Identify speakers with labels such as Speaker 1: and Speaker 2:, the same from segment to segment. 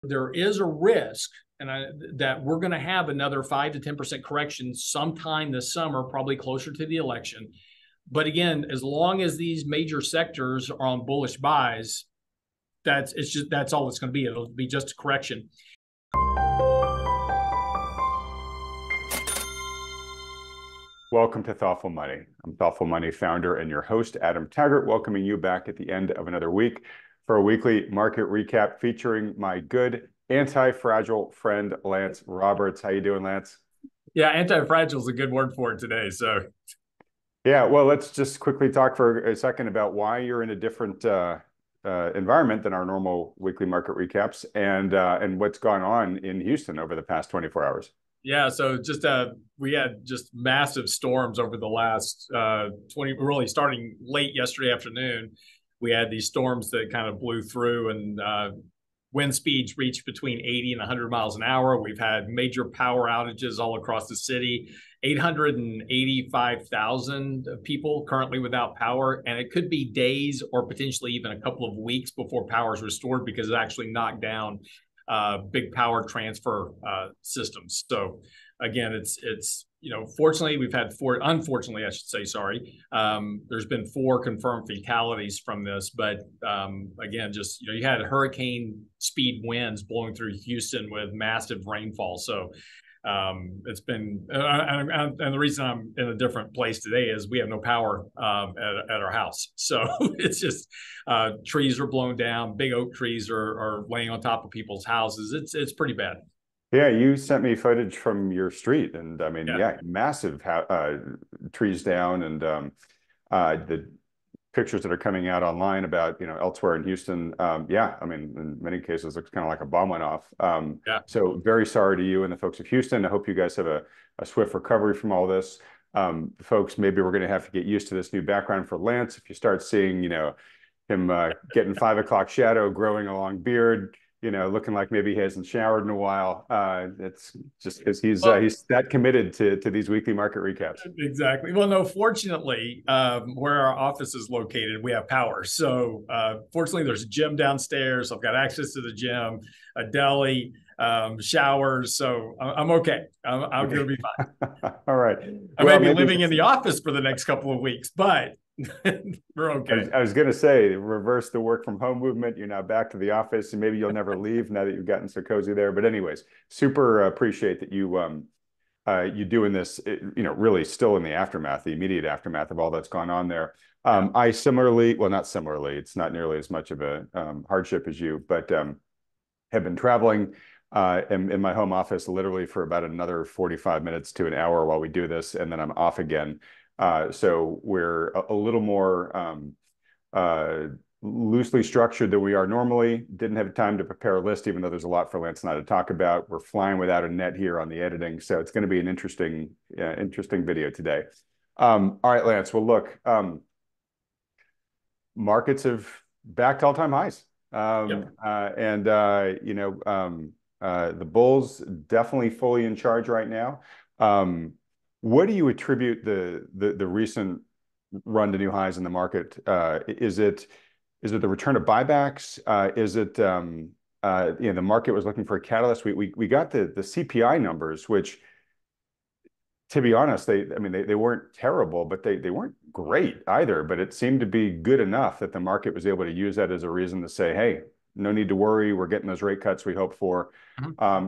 Speaker 1: there is a risk that we're going to have another 5 to 10% correction sometime this summer, probably closer to the election. But again, as long as these major sectors are on bullish buys, that's all it's going to be. It'll be just a correction.
Speaker 2: Welcome to Thoughtful Money. I'm Thoughtful Money founder and your host, Adam Taggart, welcoming you back at the end of another week for a weekly market recap featuring my good anti-fragile friend, Lance Roberts. How you doing, Lance?
Speaker 1: Yeah, anti-fragile is a good word for it today. So,
Speaker 2: yeah, well, let's just quickly talk for a second about why you're in a different environment than our normal weekly market recaps, and what's gone on in Houston over the past 24 hours.
Speaker 1: Yeah, so we had just massive storms over the last really starting late yesterday afternoon. We had these storms that kind of blew through, and wind speeds reached between 80 and 100 miles an hour. We've had major power outages all across the city, 885,000 people currently without power, and it could be days or potentially even a couple of weeks before power is restored because it actually knocked down big power transfer systems. So again, it's fortunately we've had unfortunately I should say, sorry, there's been 4 confirmed fatalities from this, but again, just you had hurricane speed winds blowing through Houston with massive rainfall. So it's been and the reason I'm in a different place today is we have no power at our house. So it's just trees are blown down, big oak trees are laying on top of people's houses. It's pretty bad.
Speaker 2: Yeah, you sent me footage from your street, and I mean, yeah massive trees down, and the pictures that are coming out online about elsewhere in Houston, yeah, I mean, in many cases looks kind of like a bomb went off. So very sorry to you and the folks of Houston. I hope you guys have a swift recovery from all this. Folks, maybe we're going to have to get used to this new background for Lance. If you start seeing him getting 5 o'clock shadow, growing a long beard, looking like maybe he hasn't showered in a while. It's just because he's that committed to these weekly market recaps.
Speaker 1: Exactly. Well, no, fortunately, where our office is located, we have power. So fortunately, there's a gym downstairs. I've got access to the gym, a deli, showers. So I'm okay. I'm going to be fine.
Speaker 2: All right.
Speaker 1: I may be living in the office for the next couple of weeks, but we're okay.
Speaker 2: I was going to say, reverse the work from home movement. You're now back to the office, and maybe you'll never leave now that you've gotten so cozy there. But anyways, super appreciate that you doing this, really still in the aftermath, the immediate aftermath of all that's gone on there. I similarly, well, not similarly, it's not nearly as much of a hardship as you, but have been traveling in my home office literally for about another 45 minutes to an hour while we do this, and then I'm off again. So we're a little more loosely structured than we are normally. Didn't have time to prepare a list, even though there's a lot for Lance and I to talk about. We're flying without a net here on the editing, so it's going to be an interesting video today. All right, Lance. Well, look, markets have backed all-time highs, and the bulls definitely fully in charge right now. What do you attribute the recent run to new highs in the market? Is it the return of buybacks? Is it the market was looking for a catalyst? We got the CPI numbers, which, to be honest, they weren't terrible, but they weren't great either. But it seemed to be good enough that the market was able to use that as a reason to say, hey, no need to worry, we're getting those rate cuts we hope for.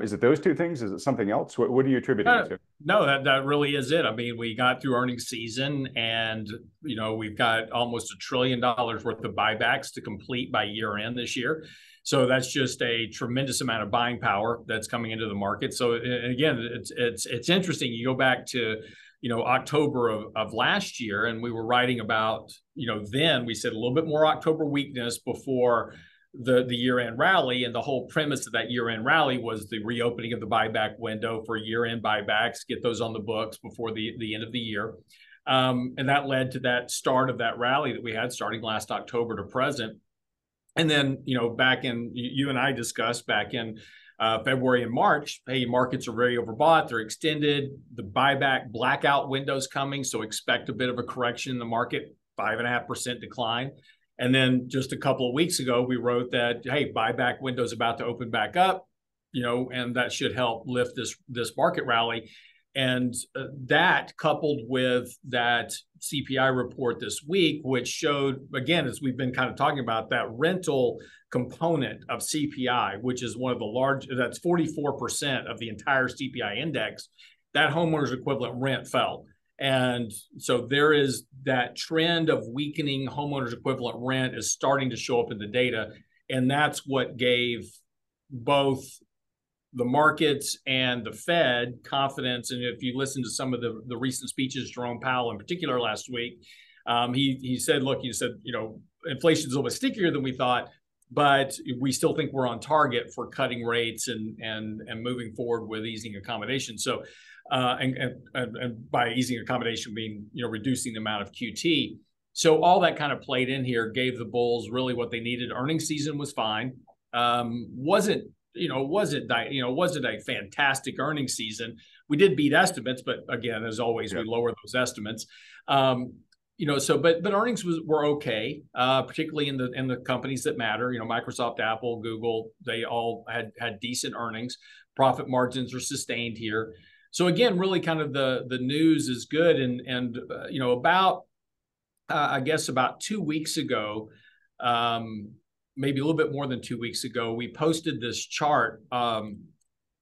Speaker 2: Is it those two things? Is it something else? What do you attribute it to?
Speaker 1: No, that really is it. I mean, we got through earnings season, and we've got almost $1 trillion worth of buybacks to complete by year end this year. So that's just a tremendous amount of buying power that's coming into the market. So again, it's interesting. You go back to October of last year, and we were writing about then we said a little bit more October weakness before the year-end rally, and the whole premise of that year-end rally was the reopening of the buyback window for year-end buybacks, get those on the books before the end of the year. And that led to that start of that rally that we had starting last October to present. And then, back in, you and I discussed back in February and March, hey, markets are very overbought, they're extended, the buyback blackout window's coming, so expect a bit of a correction in the market, 5.5% decline. And then just a couple of weeks ago, we wrote that, hey, buyback window is about to open back up, and that should help lift this market rally. And that coupled with that CPI report this week, which showed, again, as we've been kind of talking about, that rental component of CPI, which is one of the large, that's 44% of the entire CPI index, that homeowners equivalent rent fell. And so there is that trend of weakening homeowners equivalent rent is starting to show up in the data. And that's what gave both the markets and the Fed confidence. And if you listen to some of the recent speeches, Jerome Powell in particular last week, he said, look, inflation is a little bit stickier than we thought, but we still think we're on target for cutting rates and moving forward with easing accommodation. So, and by easing accommodation being, reducing the amount of QT. So all that kind of played in here, gave the bulls really what they needed. Earnings season was fine. Wasn't a fantastic earnings season. We did beat estimates, but again, as always, we lower those estimates. But earnings were okay, particularly in the companies that matter. Microsoft, Apple, Google, they all had decent earnings. Profit margins are sustained here. So again, really kind of the news is good. And I guess about 2 weeks ago, maybe a little bit more than 2 weeks ago, we posted this chart in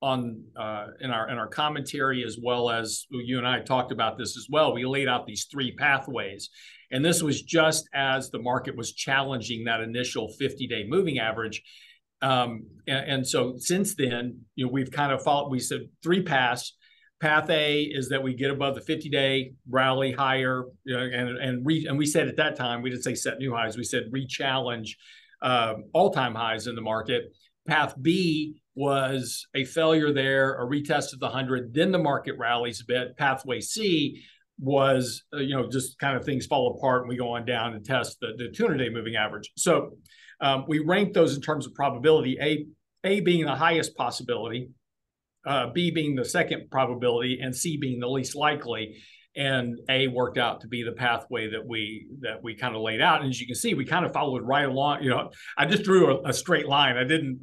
Speaker 1: our commentary, as well as you and I talked about this as well. We laid out these three pathways, and this was just as the market was challenging that initial 50-day moving average. And so since then, we've kind of followed. We said three paths. Path A is that we get above the 50-day, rally higher, and we said at that time, we didn't say set new highs. We said re-challenge all-time highs in the market. Path B was a failure there, a retest of the 100, then the market rallies a bit. Pathway C was, just kind of things fall apart and we go on down and test the 200-day moving average. So we ranked those in terms of probability, A being the highest possibility, B being the second probability, and C being the least likely. And A worked out to be the pathway that we kind of laid out. And as you can see, we kind of followed right along. I just drew a straight line. I didn't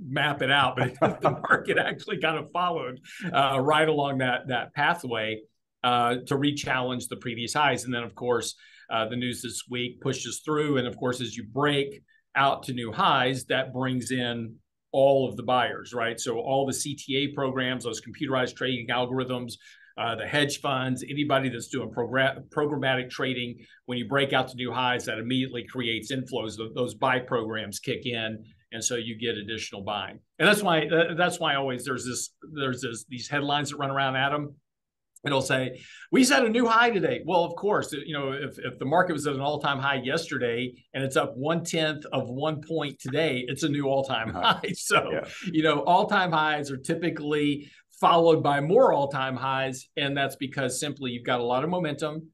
Speaker 1: map it out, but the market actually kind of followed right along that pathway to re-challenge the previous highs. And then, of course, the news this week pushes through. And of course, as you break out to new highs, that brings in all of the buyers, right? So all the CTA programs, those computerized trading algorithms, the hedge funds, anybody that's doing programmatic trading, when you break out to new highs, that immediately creates inflows. Those buy programs kick in, and so you get additional buying. And that's why always there's these headlines that run around, Adam. It'll say, we set a new high today. Well, of course, if the market was at an all-time high yesterday and it's up 1/10 of 1 point today, it's a new all-time high. So, all-time highs are typically followed by more all-time highs. And that's because simply you've got a lot of momentum.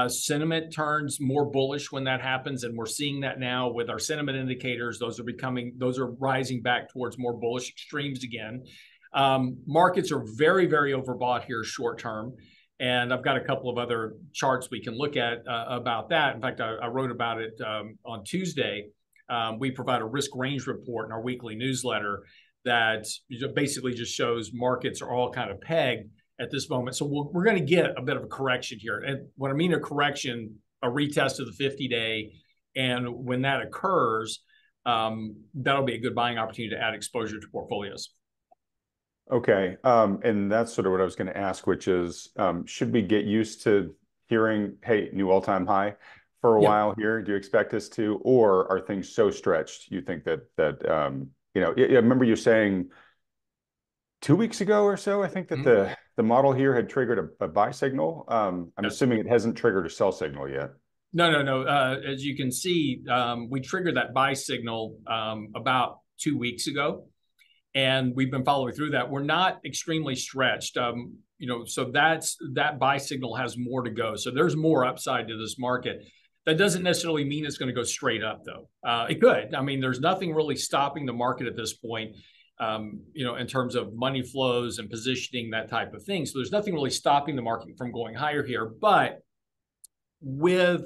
Speaker 1: Sentiment turns more bullish when that happens. And we're seeing that now with our sentiment indicators. Those are rising back towards more bullish extremes again. Markets are very, very overbought here short term. And I've got a couple of other charts we can look at about that. In fact, I wrote about it on Tuesday. We provide a risk range report in our weekly newsletter that basically just shows markets are all kind of pegged at this moment. So we're going to get a bit of a correction here. And when I mean a correction, a retest of the 50-day. And when that occurs, that'll be a good buying opportunity to add exposure to portfolios.
Speaker 2: Okay. And that's sort of what I was going to ask, which is, should we get used to hearing, hey, new all-time high for a while here? Do you expect us to, or are things so stretched you think that I remember you saying 2 weeks ago or so, I think that the model here had triggered a buy signal. I'm assuming it hasn't triggered a sell signal yet.
Speaker 1: No. As you can see, we triggered that buy signal about 2 weeks ago. And we've been following through that. We're not extremely stretched, so that buy signal has more to go. So there's more upside to this market. That doesn't necessarily mean it's going to go straight up, though. It could. I mean, there's nothing really stopping the market at this point, in terms of money flows and positioning, that type of thing. So there's nothing really stopping the market from going higher here. But with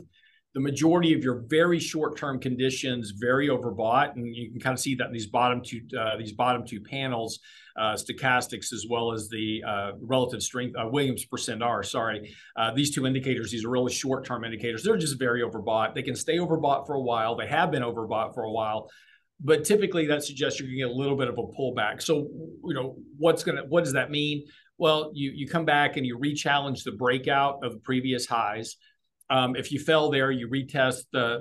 Speaker 1: the majority of your very short-term conditions very overbought, and you can kind of see that in these bottom two panels, stochastics as well as the relative strength, Williams percent R. Sorry, these two indicators, these are really short-term indicators. They're just very overbought. They can stay overbought for a while. They have been overbought for a while, but typically that suggests you're going to get a little bit of a pullback. So, what does that mean? Well, you come back and you re-challenge the breakout of the previous highs. If you fell there, you retest the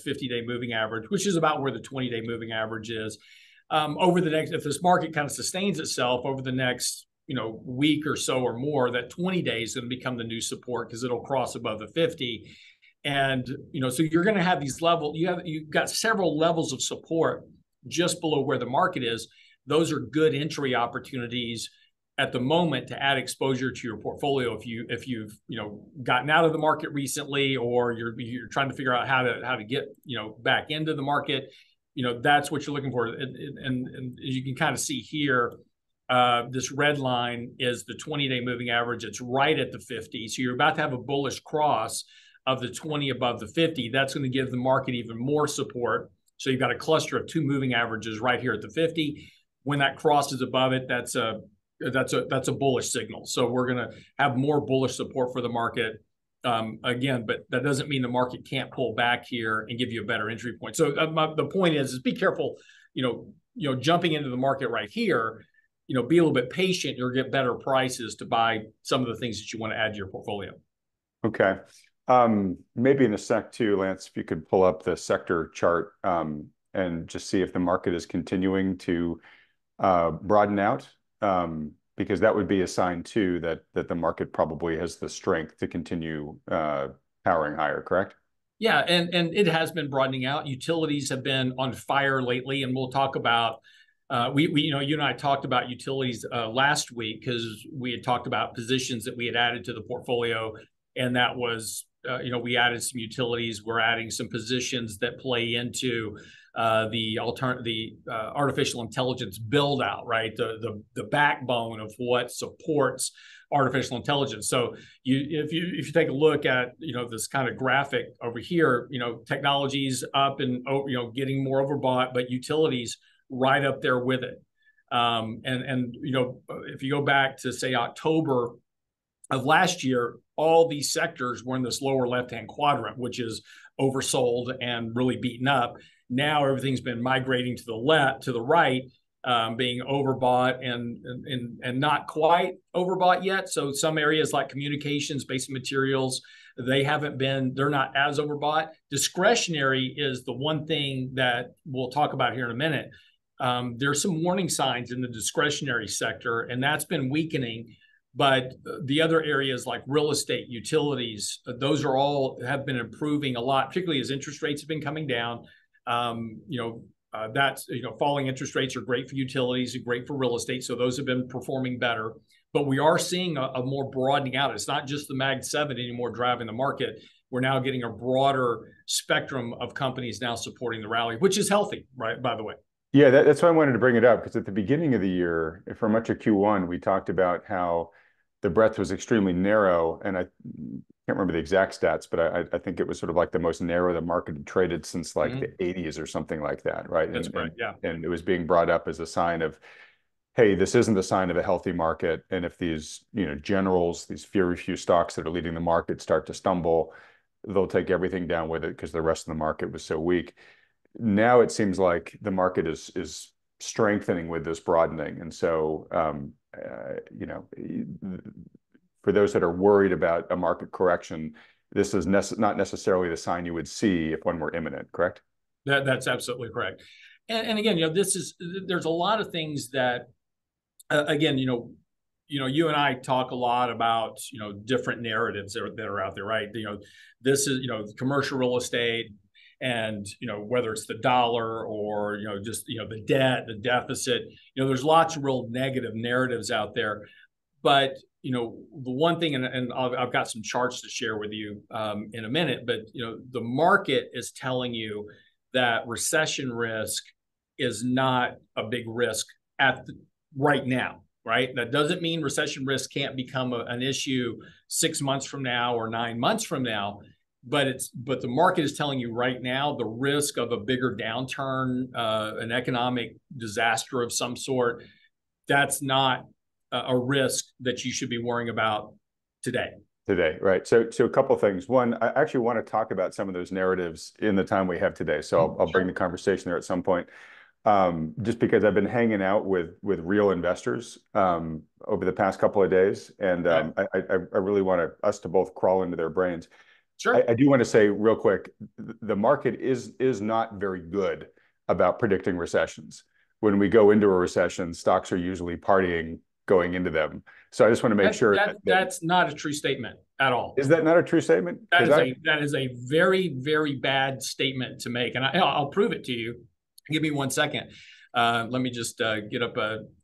Speaker 1: 50-day moving average, which is about where the 20-day moving average is. Over the next, if this market kind of sustains itself over the next week or so or more, that 20 days is going to become the new support because it'll cross above the 50. And so you're going to have these levels. You've got several levels of support just below where the market is. Those are good entry opportunities at the moment to add exposure to your portfolio if you've gotten out of the market recently, or you're trying to figure out how to get back into the market. That's what you're looking for. And as you can kind of see here, this red line is the 20-day moving average. It's right at the 50. So you're about to have a bullish cross of the 20 above the 50. That's going to give the market even more support. So you've got a cluster of two moving averages right here at the 50. When that crosses above it, that's a bullish signal. So we're going to have more bullish support for the market again, but that doesn't mean the market can't pull back here and give you a better entry point. So the point is be careful, jumping into the market right here, be a little bit patient. You'll get better prices to buy some of the things that you want to add to your portfolio.
Speaker 2: Okay. Maybe in a sec too, Lance, if you could pull up the sector chart and just see if the market is continuing to broaden out. Because that would be a sign too that the market probably has the strength to continue powering higher, correct?
Speaker 1: Yeah, and it has been broadening out. Utilities have been on fire lately, and we'll talk about you and I talked about utilities last week because we had talked about positions that we had added to the portfolio, and that was we added some utilities. We're adding some positions that play into the artificial intelligence build out, right? The backbone of what supports artificial intelligence. So if you take a look at this kind of graphic over here, technologies up and getting more overbought, but utilities right up there with it. If you go back to say October of last year, all these sectors were in this lower left-hand quadrant, which is oversold and really beaten up. Now everything's been migrating to the left, to the right, being overbought and not quite overbought yet. So some areas like communications, basic materials, they're not as overbought. Discretionary is the one thing that we'll talk about here in a minute. There's some warning signs in the discretionary sector, and that's been weakening. But the other areas like real estate, utilities, those have been improving a lot, particularly as interest rates have been coming down. Falling interest rates are great for utilities and great for real estate. So those have been performing better. But we are seeing a more broadening out. It's not just the Mag 7 anymore driving the market. We're now getting a broader spectrum of companies now supporting the rally, which is healthy, right? By the way.
Speaker 2: Yeah, that's why I wanted to bring it up, because at the beginning of the year, for much of Q1, we talked about how the breadth was extremely narrow, and I can't remember the exact stats, but I think it was sort of like the most narrow the market had traded since like the 80s or something like that, right?
Speaker 1: That's right, yeah.
Speaker 2: And it was being brought up as a sign of, hey, this isn't the sign of a healthy market, and if these generals, these very few stocks that are leading the market start to stumble, they'll take everything down with it because the rest of the market was so weak. Now it seems like the market is strengthening with this broadening, and so for those that are worried about a market correction, this is not necessarily the sign you would see if one were imminent, correct?
Speaker 1: That's absolutely correct. And again, there's a lot of things that, again, you and I talk a lot about, different narratives that are out there, right? This is, commercial real estate, and whether it's the dollar or just the debt, the deficit, there's lots of real negative narratives out there. But the one thing, and I've got some charts to share with you in a minute, but the market is telling you that recession risk is not a big risk right now, right? That doesn't mean recession risk can't become an issue 6 months from now or 9 months from now. but the market is telling you right now the risk of a bigger downturn, an economic disaster of some sort, that's not a risk that you should be worrying about today.
Speaker 2: Today, right? So a couple of things. One, I actually want to talk about some of those narratives in the time we have today. So I'll bring the conversation there at some point. Just because I've been hanging out with real investors over the past couple of days, and I really want us to both crawl into their brains.
Speaker 1: Sure.
Speaker 2: I do want to say real quick, the market is not very good about predicting recessions. When we go into a recession, stocks are usually partying going into them. So I just want to make sure
Speaker 1: that's not a true statement at all.
Speaker 2: Is that not a true statement?
Speaker 1: That is a very, very bad statement to make, and I'll prove it to you. Give me 1 second. Let me just get up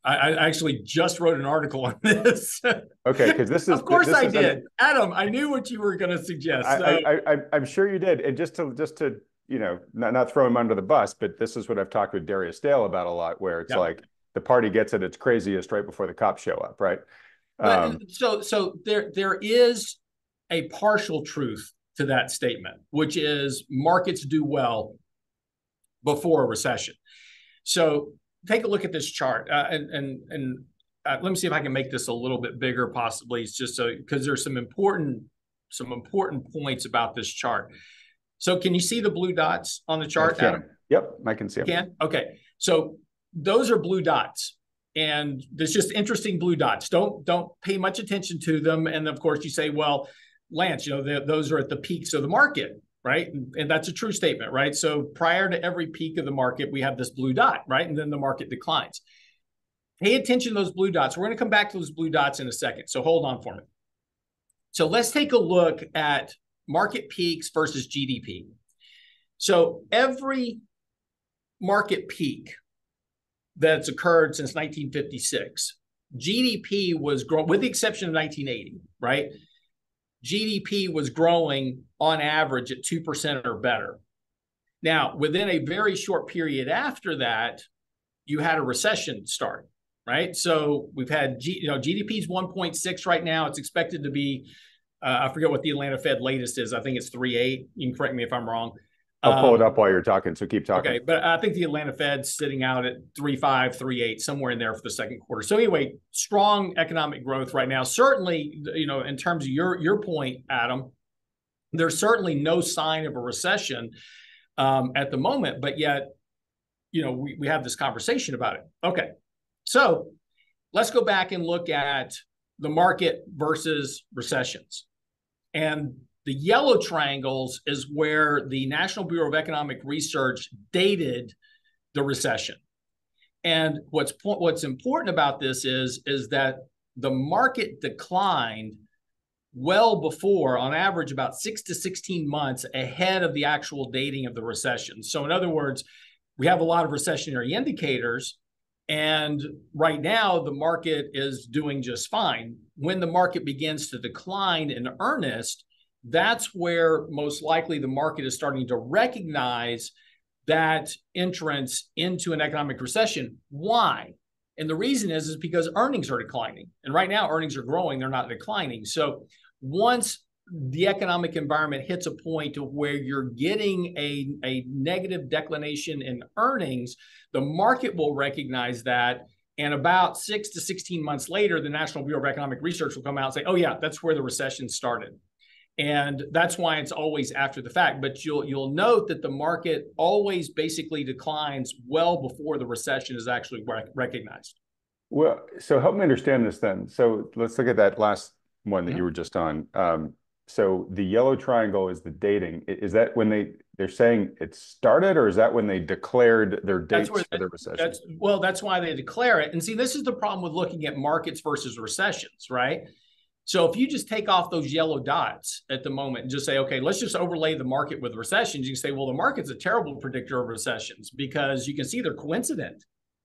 Speaker 1: I actually just wrote an article on this.
Speaker 2: Okay, because this is...
Speaker 1: Of course I did. Adam, I knew what you were going to suggest.
Speaker 2: I'm sure you did. And just to not throw him under the bus, but this is what I've talked with Darius Dale about a lot, where it's like the party gets at its craziest right before the cops show up, right?
Speaker 1: So there is a partial truth to that statement, which is markets do well before a recession. So take a look at this chart, and let me see if I can make this a little bit bigger, possibly. It's just so because there's some important points about this chart. So can you see the blue dots on the chart, Adam?
Speaker 2: Yep, I can see them.
Speaker 1: Can? Okay. So those are blue dots, and there's just interesting blue dots. Don't pay much attention to them. And of course, you say, well, Lance, those are at the peaks of the market, right? And that's a true statement, right? So prior to every peak of the market, we have this blue dot, right? And then the market declines. Pay attention to those blue dots. We're going to come back to those blue dots in a second. So hold on for me. So let's take a look at market peaks versus GDP. So every market peak that's occurred since 1956, GDP was growing, with the exception of 1980, right? GDP was growing on average at 2% or better. Now, within a very short period after that, you had a recession start, right? So we've had, GDP is 1.6 right now. It's expected to be, I forget what the Atlanta Fed latest is. I think it's 3.8. You can correct me if I'm wrong.
Speaker 2: I'll pull it up while you're talking, so keep talking.
Speaker 1: Okay, but I think the Atlanta Fed's sitting out at 3.5, 3.8, somewhere in there for the second quarter. So anyway, strong economic growth right now. Certainly, in terms of your point, Adam, there's certainly no sign of a recession at the moment, but yet, we have this conversation about it. Okay, so let's go back and look at the market versus recessions. And the yellow triangles is where the National Bureau of Economic Research dated the recession. And what's important about this is that the market declined well before, on average, about 6 to 16 months ahead of the actual dating of the recession. So in other words, we have a lot of recessionary indicators, and right now the market is doing just fine. When the market begins to decline in earnest, that's where most likely the market is starting to recognize that entrance into an economic recession. Why? And the reason is because earnings are declining. And right now, earnings are growing, they're not declining. So once the economic environment hits a point to where you're getting a negative declination in earnings, the market will recognize that. And about 6 to 16 months later, the National Bureau of Economic Research will come out and say, oh yeah, that's where the recession started. And that's why it's always after the fact. But you'll note that the market always basically declines well before the recession is actually recognized.
Speaker 2: Well, so help me understand this then. So let's look at that last one that you were just on. So the yellow triangle is the dating. Is that when they're saying it started, or is that when they declared their dates for the recession?
Speaker 1: That's why they declare it. And see, this is the problem with looking at markets versus recessions, right? So if you just take off those yellow dots at the moment and just say, okay, let's just overlay the market with recessions, you can say, well, the market's a terrible predictor of recessions because you can see they're coincident,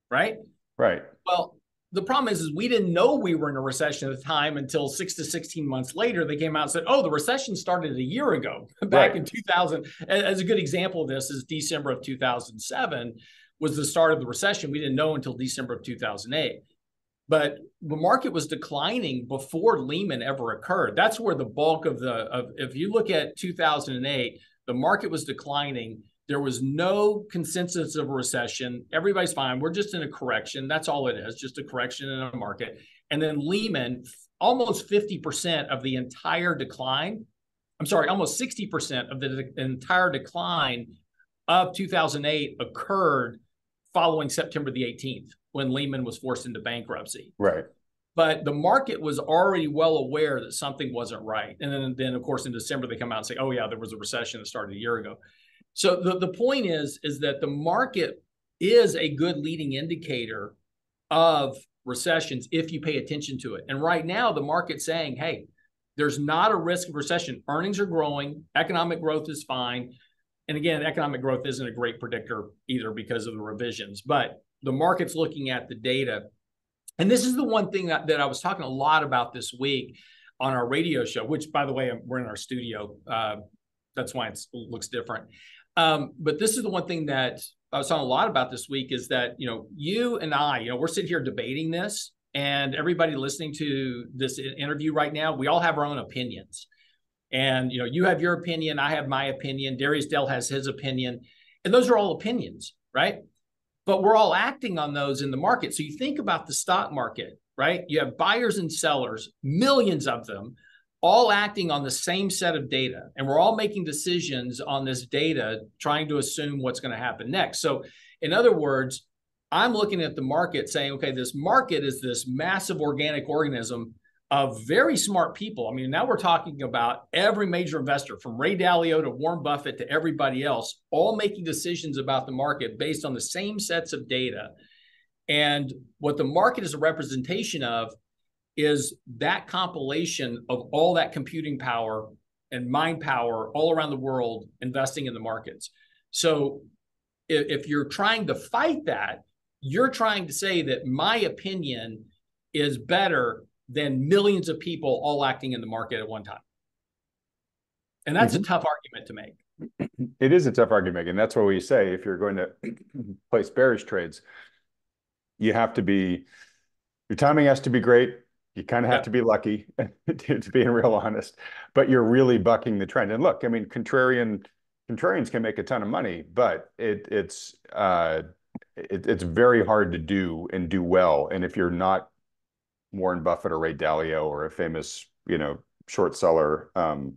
Speaker 1: right?
Speaker 2: Right.
Speaker 1: Well, the problem is we didn't know we were in a recession at the time until 6 to 16 months later. They came out and said, oh, the recession started a year ago, back in 2000. As a good example of this is December of 2007 was the start of the recession. We didn't know until December of 2008. But the market was declining before Lehman ever occurred. That's where the bulk of if you look at 2008, the market was declining. There was no consensus of a recession. Everybody's fine. We're just in a correction. That's all it is, just a correction in a market. And then Lehman, almost 50% of the entire decline, I'm sorry, almost 60% of the entire decline of 2008 occurred following September the 18th, when Lehman was forced into bankruptcy.
Speaker 2: Right.
Speaker 1: But the market was already well aware that something wasn't right. And then of course, in December, they come out and say, oh, yeah, there was a recession that started a year ago. So the point is that the market is a good leading indicator of recessions if you pay attention to it. And right now, the market's saying, hey, there's not a risk of recession. Earnings are growing. Economic growth is fine. And again, economic growth isn't a great predictor either because of the revisions. But the market's looking at the data. And this is the one thing that I was talking a lot about this week on our radio show, which, by the way, we're in our studio. That's why it looks different. But this is the one thing that I was talking a lot about this week is that, you and I, we're sitting here debating this, and everybody listening to this interview right now, we all have our own opinions. And, you have your opinion, I have my opinion, Darius Dell has his opinion, and those are all opinions, right? But we're all acting on those in the market. So you think about the stock market, right? You have buyers and sellers, millions of them, all acting on the same set of data. And we're all making decisions on this data, trying to assume what's going to happen next. So in other words, I'm looking at the market saying, okay, this market is this massive organic organism of very smart people. I mean, now we're talking about every major investor from Ray Dalio to Warren Buffett to everybody else, all making decisions about the market based on the same sets of data. And what the market is a representation of is that compilation of all that computing power and mind power all around the world investing in the markets. So if you're trying to fight that, you're trying to say that my opinion is better than millions of people all acting in the market at one time. And that's a tough argument to make.
Speaker 2: It is a tough argument. And that's what we say, if you're going to place bearish trades, you have to be, your timing has to be great. You kind of have to be lucky, to being real honest, but you're really bucking the trend. And look, I mean, contrarians can make a ton of money, but it's very hard to do and do well. And if you're not Warren Buffett or Ray Dalio or a famous, short seller, oh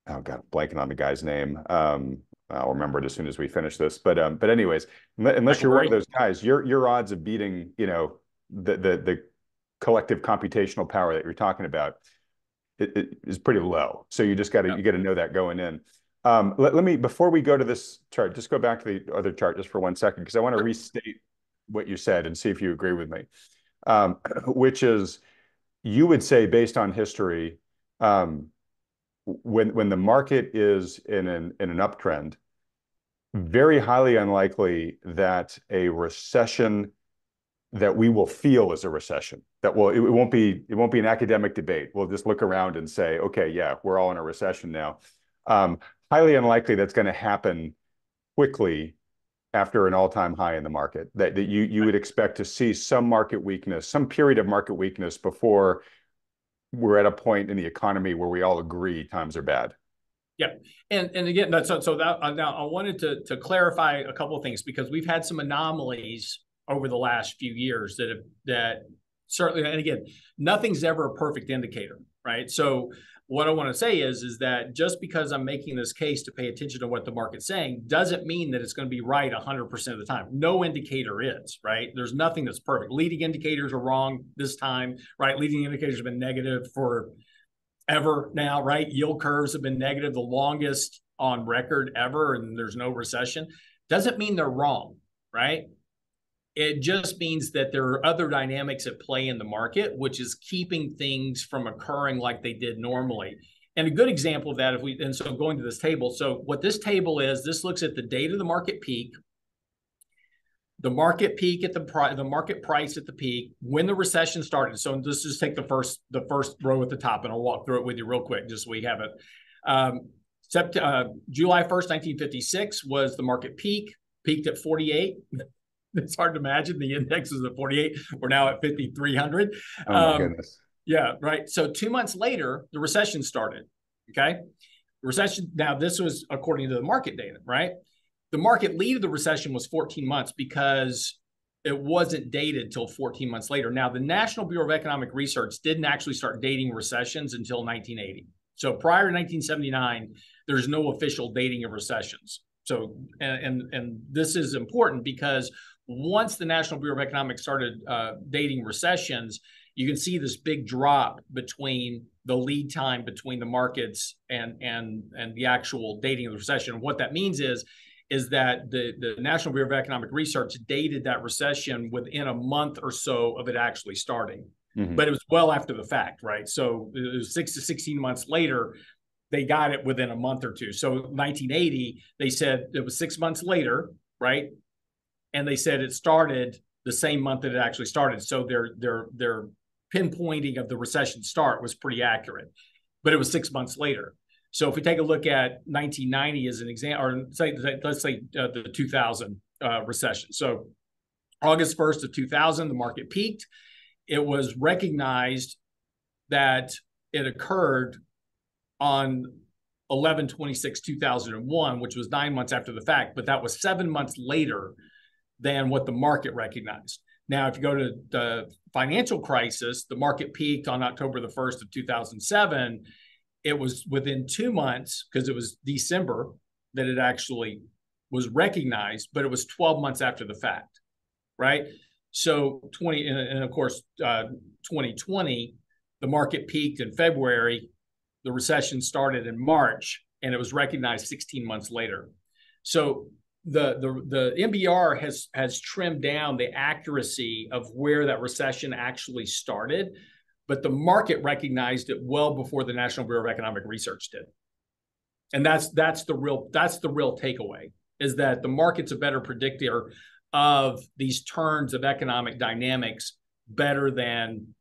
Speaker 2: God, I'm blanking on the guy's name. I'll remember it as soon as we finish this. But anyways, unless you're one of those guys, your odds of beating, the collective computational power that you're talking about it is pretty low. So you just got to you got to know that going in. Let me, before we go to this chart, just go back to the other chart just for 1 second, because I want to restate what you said and see if you agree with me. Which is, you would say, based on history, when the market is in an uptrend, very highly unlikely that a recession that we will feel is a recession. That it won't be an academic debate. We'll just look around and say, okay, yeah, we're all in a recession now. Highly unlikely that's going to happen quickly after an all-time high in the market. That you would expect to see some market weakness, some period of market weakness before we're at a point in the economy where we all agree times are bad.
Speaker 1: Yeah, and again, now I wanted to clarify a couple of things, because we've had some anomalies over the last few years that certainly, and again, nothing's ever a perfect indicator, right? So what I want to say is that just because I'm making this case to pay attention to what the market's saying doesn't mean that it's going to be right 100% of the time. No indicator is, right? There's nothing that's perfect. Leading indicators are wrong this time, right? Leading indicators have been negative for ever now, right? Yield curves have been negative the longest on record ever, and there's no recession. Doesn't mean they're wrong, right? It just means that there are other dynamics at play in the market, which is keeping things from occurring like they did normally. And a good example of that, so going to this table, so what this table is, this looks at the date of the market peak, the market peak at the market price at the peak, when the recession started. So let's just take the first row at the top, and I'll walk through it with you real quick, just so we have it. July 1st, 1956 was the market peak, peaked at 48. It's hard to imagine. The index was at 48. We're now at 5,300.
Speaker 2: Oh my goodness.
Speaker 1: Yeah, right. So 2 months later, the recession started. Okay. Recession. Now, this was according to the market data, right? The market lead of the recession was 14 months because it wasn't dated till 14 months later. Now, the National Bureau of Economic Research didn't actually start dating recessions until 1980. So prior to 1979, there's no official dating of recessions. So, and this is important because once the National Bureau of Economics started dating recessions, you can see this big drop between the lead time between the markets and the actual dating of the recession. And what that means is that the National Bureau of Economic Research dated that recession within a month or so of it actually starting. Mm-hmm. But it was well after the fact, right? So it was 6 to 16 months later, they got it within a month or two. So 1980, they said it was 6 months later, right? And they said it started the same month that it actually started. So their pinpointing of the recession start was pretty accurate, but it was 6 months later. So if we take a look at 1990 as an example, or let's say the 2000 recession. So August 1st of 2000, the market peaked. It was recognized that it occurred on 11/26/2001, which was 9 months after the fact, but that was 7 months later than what the market recognized. Now, if you go to the financial crisis, the market peaked on October the 1st of 2007. It was within 2 months, because it was December, that it actually was recognized, but it was 12 months after the fact, right? So of course, 2020, the market peaked in February, the recession started in March, and it was recognized 16 months later. So the NBR has trimmed down the accuracy of where that recession actually started, but the market recognized it well before the National Bureau of Economic Research did. And that's the real takeaway, is that the market's a better predictor of these turns of economic dynamics better than,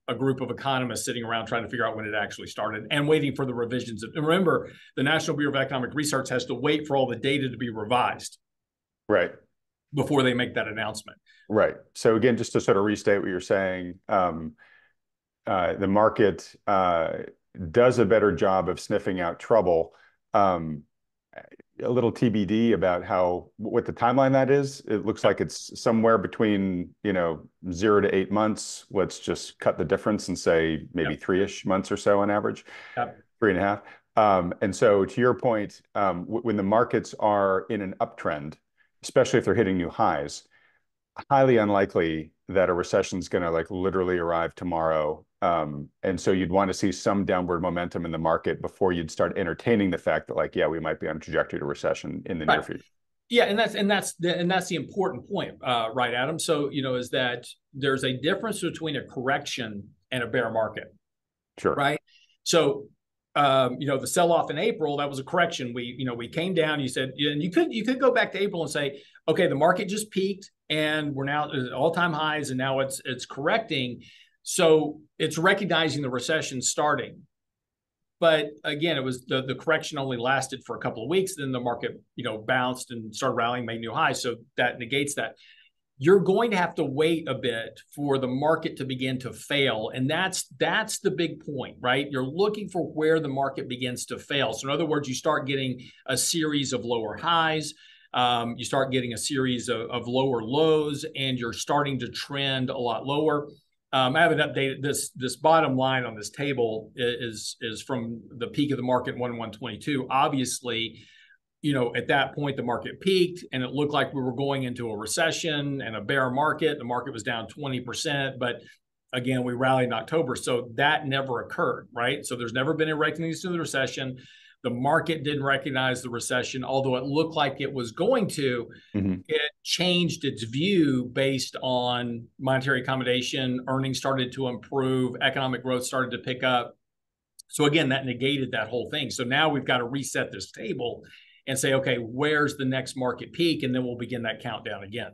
Speaker 1: a group of economists sitting around trying to figure out when it actually started and waiting for the revisions. And remember, the National Bureau of Economic Research has to wait for all the data to be revised,
Speaker 2: right,
Speaker 1: before they make that announcement.
Speaker 2: Right. So again, just to sort of restate what you're saying, the market does a better job of sniffing out trouble. A little TBD about what the timeline that is. It looks like it's somewhere between 0 to 8 months. Let's just cut the difference and say maybe 3-ish months or so on average. Yep. 3.5. And so to your point, when the markets are in an uptrend, especially if they're hitting new highs, highly unlikely that a recession is going to literally arrive tomorrow. And so you'd want to see some downward momentum in the market before you'd start entertaining the fact that we might be on a trajectory to recession in the near future.
Speaker 1: Yeah, and that's the important point, right, Adam? So is that there's a difference between a correction and a bear market.
Speaker 2: Sure.
Speaker 1: Right. So the sell-off in April, that was a correction. We came down. You said, and you could go back to April and say, okay, the market just peaked and we're now at all-time highs, and now it's correcting. So it's recognizing the recession starting. But again, it was the correction only lasted for a couple of weeks. Then the market, bounced and started rallying, made new highs. So that negates that. You're going to have to wait a bit for the market to begin to fail. And that's the big point, right? You're looking for where the market begins to fail. So in other words, you start getting a series of lower highs. You start getting a series of lower lows, and you're starting to trend a lot lower. I haven't updated this bottom line on this table is from the peak of the market 1/1/22. Obviously, at that point, the market peaked and it looked like we were going into a recession and a bear market. The market was down 20%, but again, we rallied in October. So that never occurred, right? So there's never been a recognition of the recession. The market didn't recognize the recession, although it looked like it was going to. Mm-hmm. It changed its view based on monetary accommodation. Earnings started to improve. Economic growth started to pick up. So again, that negated that whole thing. So now we've got to reset this table and say, okay, where's the next market peak? And then we'll begin that countdown again.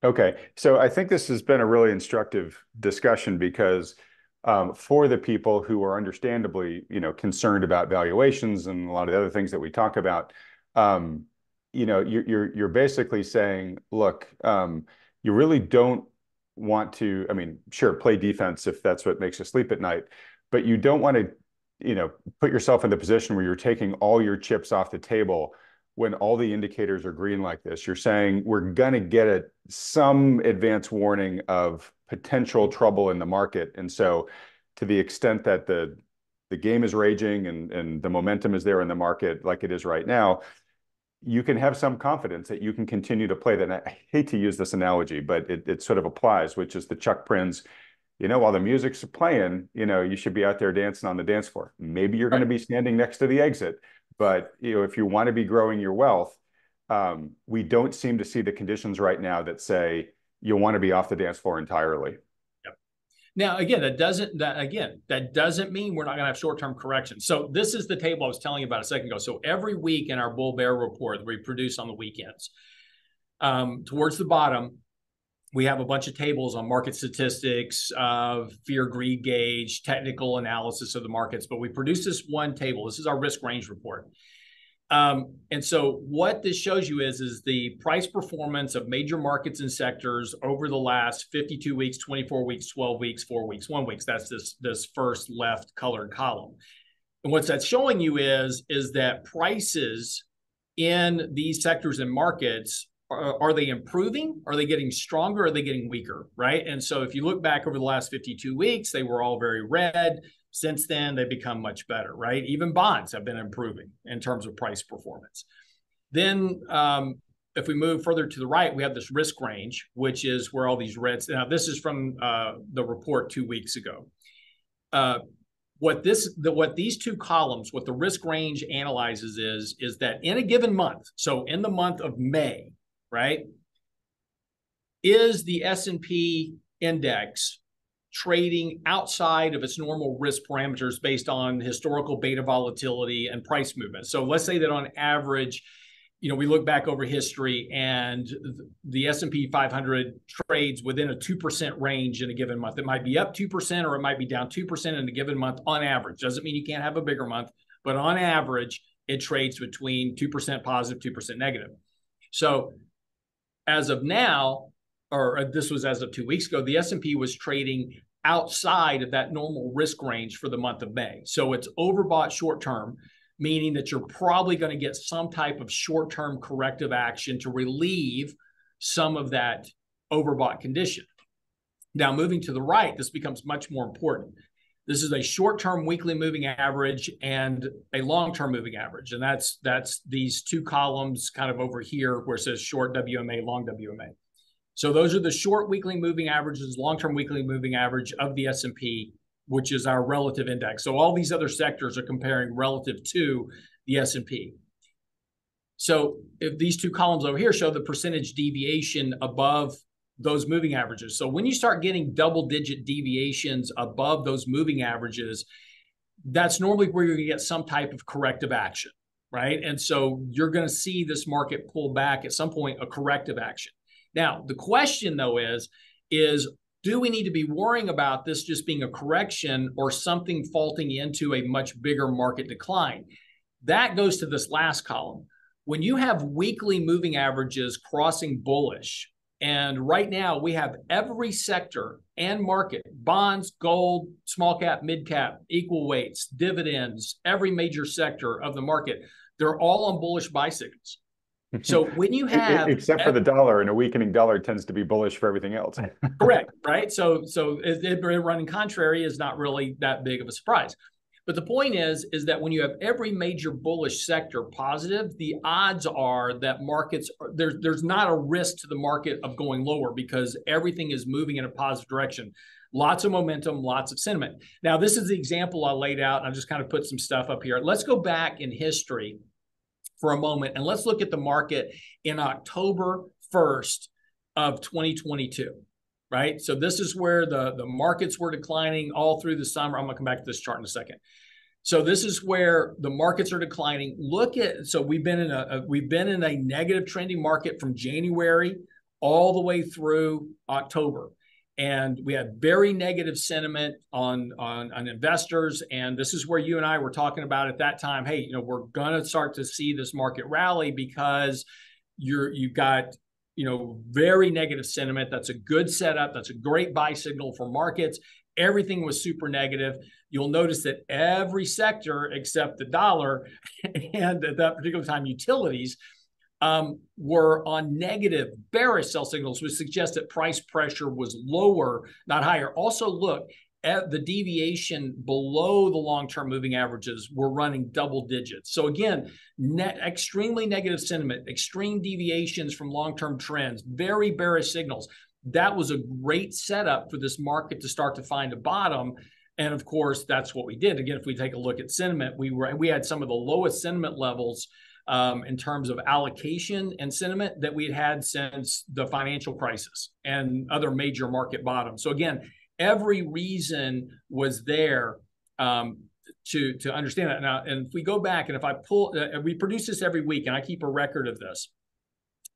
Speaker 2: Okay. So I think this has been a really instructive discussion because for the people who are understandably, concerned about valuations and a lot of the other things that we talk about, you know, you're basically saying, look, you really don't want to, I mean, sure, play defense if that's what makes you sleep at night, but you don't want to, you know, put yourself in the position where you're taking all your chips off the table when all the indicators are green like this. You're saying we're going to get some advance warning of potential trouble in the market. And so to the extent that the game is raging and the momentum is there in the market like it is right now, you can have some confidence that you can continue to play that. And I hate to use this analogy, but it sort of applies, which is the Chuck Prinz, you know, while the music's playing, you know, you should be out there dancing on the dance floor. Maybe you're going to be standing next to the exit, but, you know, if you want to be growing your wealth, we don't seem to see the conditions right now that say you want to be off the dance floor entirely.
Speaker 1: Now, again, that doesn't mean we're not going to have short-term corrections. So this is the table I was telling you about a second ago. So every week in our bull bear report that we produce on the weekends, towards the bottom, we have a bunch of tables on market statistics, fear, greed gauge, technical analysis of the markets. But we produce this one table. This is our risk range report. And so what this shows you is the price performance of major markets and sectors over the last 52 weeks, 24 weeks, 12 weeks, 4 weeks, 1 week. That's this first left colored column. And what that's showing you is that prices in these sectors and markets, are they improving? Are they getting stronger? Are they getting weaker? Right. And so if you look back over the last 52 weeks, they were all very red. Since then, they've become much better, right? Even bonds have been improving in terms of price performance. Then if we move further to the right, we have this risk range, which is where all these reds. Now, this is from the report 2 weeks ago. What these two columns, what the risk range analyzes is that in a given month, so in the month of May, right, is the S&P index trading outside of its normal risk parameters based on historical beta volatility and price movement. So let's say that on average, you know, we look back over history and the S&P 500 trades within a 2% range in a given month. It might be up 2% or it might be down 2% in a given month on average. Doesn't mean you can't have a bigger month, but on average, it trades between 2% positive, 2% negative. So as of now, or this was as of 2 weeks ago, the S&P was trading outside of that normal risk range for the month of May. So it's overbought short-term, meaning that you're probably going to get some type of short-term corrective action to relieve some of that overbought condition. Now, moving to the right, this becomes much more important. This is a short-term weekly moving average and a long-term moving average. And that's these two columns kind of over here where it says short WMA, long WMA. So those are the short weekly moving averages, long-term weekly moving average of the S&P, which is our relative index. So all these other sectors are comparing relative to the S&P. So if these two columns over here show the percentage deviation above those moving averages. So when you start getting double-digit deviations above those moving averages, that's normally where you're going to get some type of corrective action, right? And so you're going to see this market pull back at some point, a corrective action. Now, the question, though, is do we need to be worrying about this just being a correction or something faulting into a much bigger market decline? That goes to this last column. When you have weekly moving averages crossing bullish, and right now we have every sector and market, bonds, gold, small cap, mid cap, equal weights, dividends, every major sector of the market, they're all on bullish buy signals. So when you have,
Speaker 2: except for the dollar, and a weakening dollar tends to be bullish for everything else.
Speaker 1: Correct, right? So it running contrary is not really that big of a surprise. But the point is that when you have every major bullish sector positive, the odds are that markets, there's not a risk to the market of going lower because everything is moving in a positive direction. Lots of momentum, lots of sentiment. Now, this is the example I laid out, and I've just kind of put some stuff up here. Let's go back in history for a moment, and let's look at the market in October 1st of 2022, right? So this is where the markets were declining all through the summer. I'm going to come back to this chart in a second. So this is where the markets are declining. Look at, so we've been in a negative trending market from January all the way through October. and we had very negative sentiment on investors. And this is where you and I were talking about at that time, hey, we're going to start to see this market rally because you've got very negative sentiment. That's a good setup. That's a great buy signal for markets. Everything was super negative. You'll notice that every sector except the dollar and at that particular time utilities were on negative bearish sell signals, which suggests that price pressure was lower, not higher. Also, look at the deviation below the long-term moving averages were running double digits. So again, extremely negative sentiment, extreme deviations from long-term trends, very bearish signals. That was a great setup for this market to start to find a bottom. And of course, that's what we did. Again, if we take a look at sentiment, we had some of the lowest sentiment levels in terms of allocation and sentiment that we had since the financial crisis and other major market bottoms. So again, every reason was there to understand that. Now, and if we go back and if I pull, we produce this every week and I keep a record of this.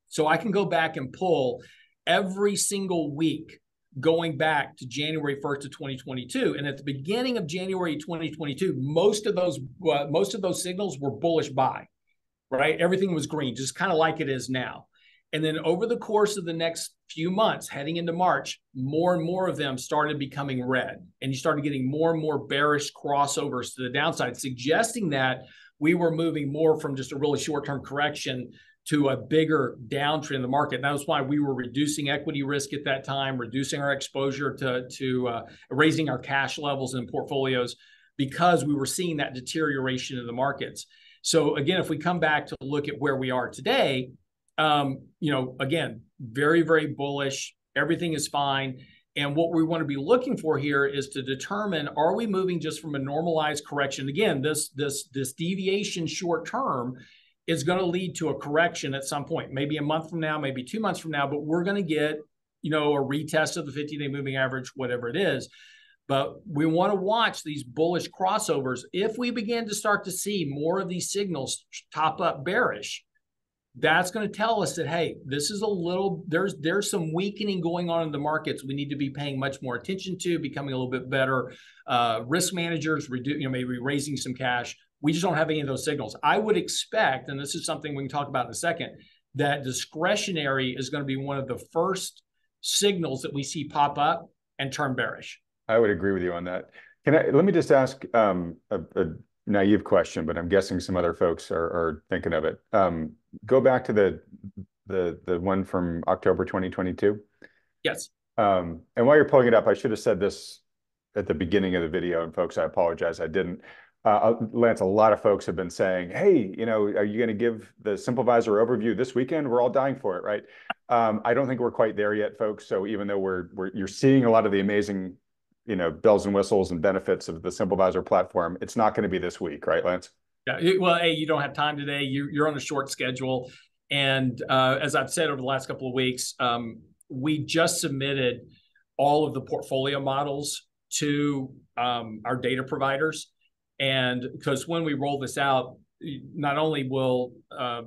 Speaker 1: So I can go back and pull every single week going back to January 1st of 2022. And at the beginning of January 2022, most of those signals were bullish buy. Right? Everything was green, just kind of like it is now. And then over the course of the next few months, heading into March, more and more of them started becoming red. And you started getting more and more bearish crossovers to the downside, suggesting that we were moving more from just a really short-term correction to a bigger downtrend in the market. And that was why we were reducing equity risk at that time, reducing our exposure to raising our cash levels in portfolios, because we were seeing that deterioration in the markets. So again, if we come back to look at where we are today, again, very, very bullish. Everything is fine. And what we want to be looking for here is to determine, are we moving just from a normalized correction? Again, this deviation short term is going to lead to a correction at some point, maybe a month from now, maybe 2 months from now, but we're going to get, a retest of the 50-day moving average, whatever it is. But we want to watch these bullish crossovers. If we begin to start to see more of these signals top up bearish, that's going to tell us that, hey, this is there's some weakening going on in the markets. We need to be paying much more attention to, becoming a little bit better risk managers, maybe raising some cash. We just don't have any of those signals. I would expect, and this is something we can talk about in a second, that discretionary is going to be one of the first signals that we see pop up and turn bearish.
Speaker 2: I would agree with you on that. Let me just ask a naive question, but I'm guessing some other folks are thinking of it. Go back to the one from October 2022.
Speaker 1: Yes.
Speaker 2: And while you're pulling it up, I should have said this at the beginning of the video, and folks, I apologize, I didn't. Lance, a lot of folks have been saying, hey, are you going to give the Simpl Visor overview this weekend? We're all dying for it, right? I don't think we're quite there yet, folks. So even though you're seeing a lot of the amazing bells and whistles and benefits of the Simpl Visor platform, it's not going to be this week, right, Lance?
Speaker 1: Yeah. Well, hey, you don't have time today. You're on a short schedule. And as I've said over the last couple of weeks, we just submitted all of the portfolio models to our data providers. And because when we roll this out, not only will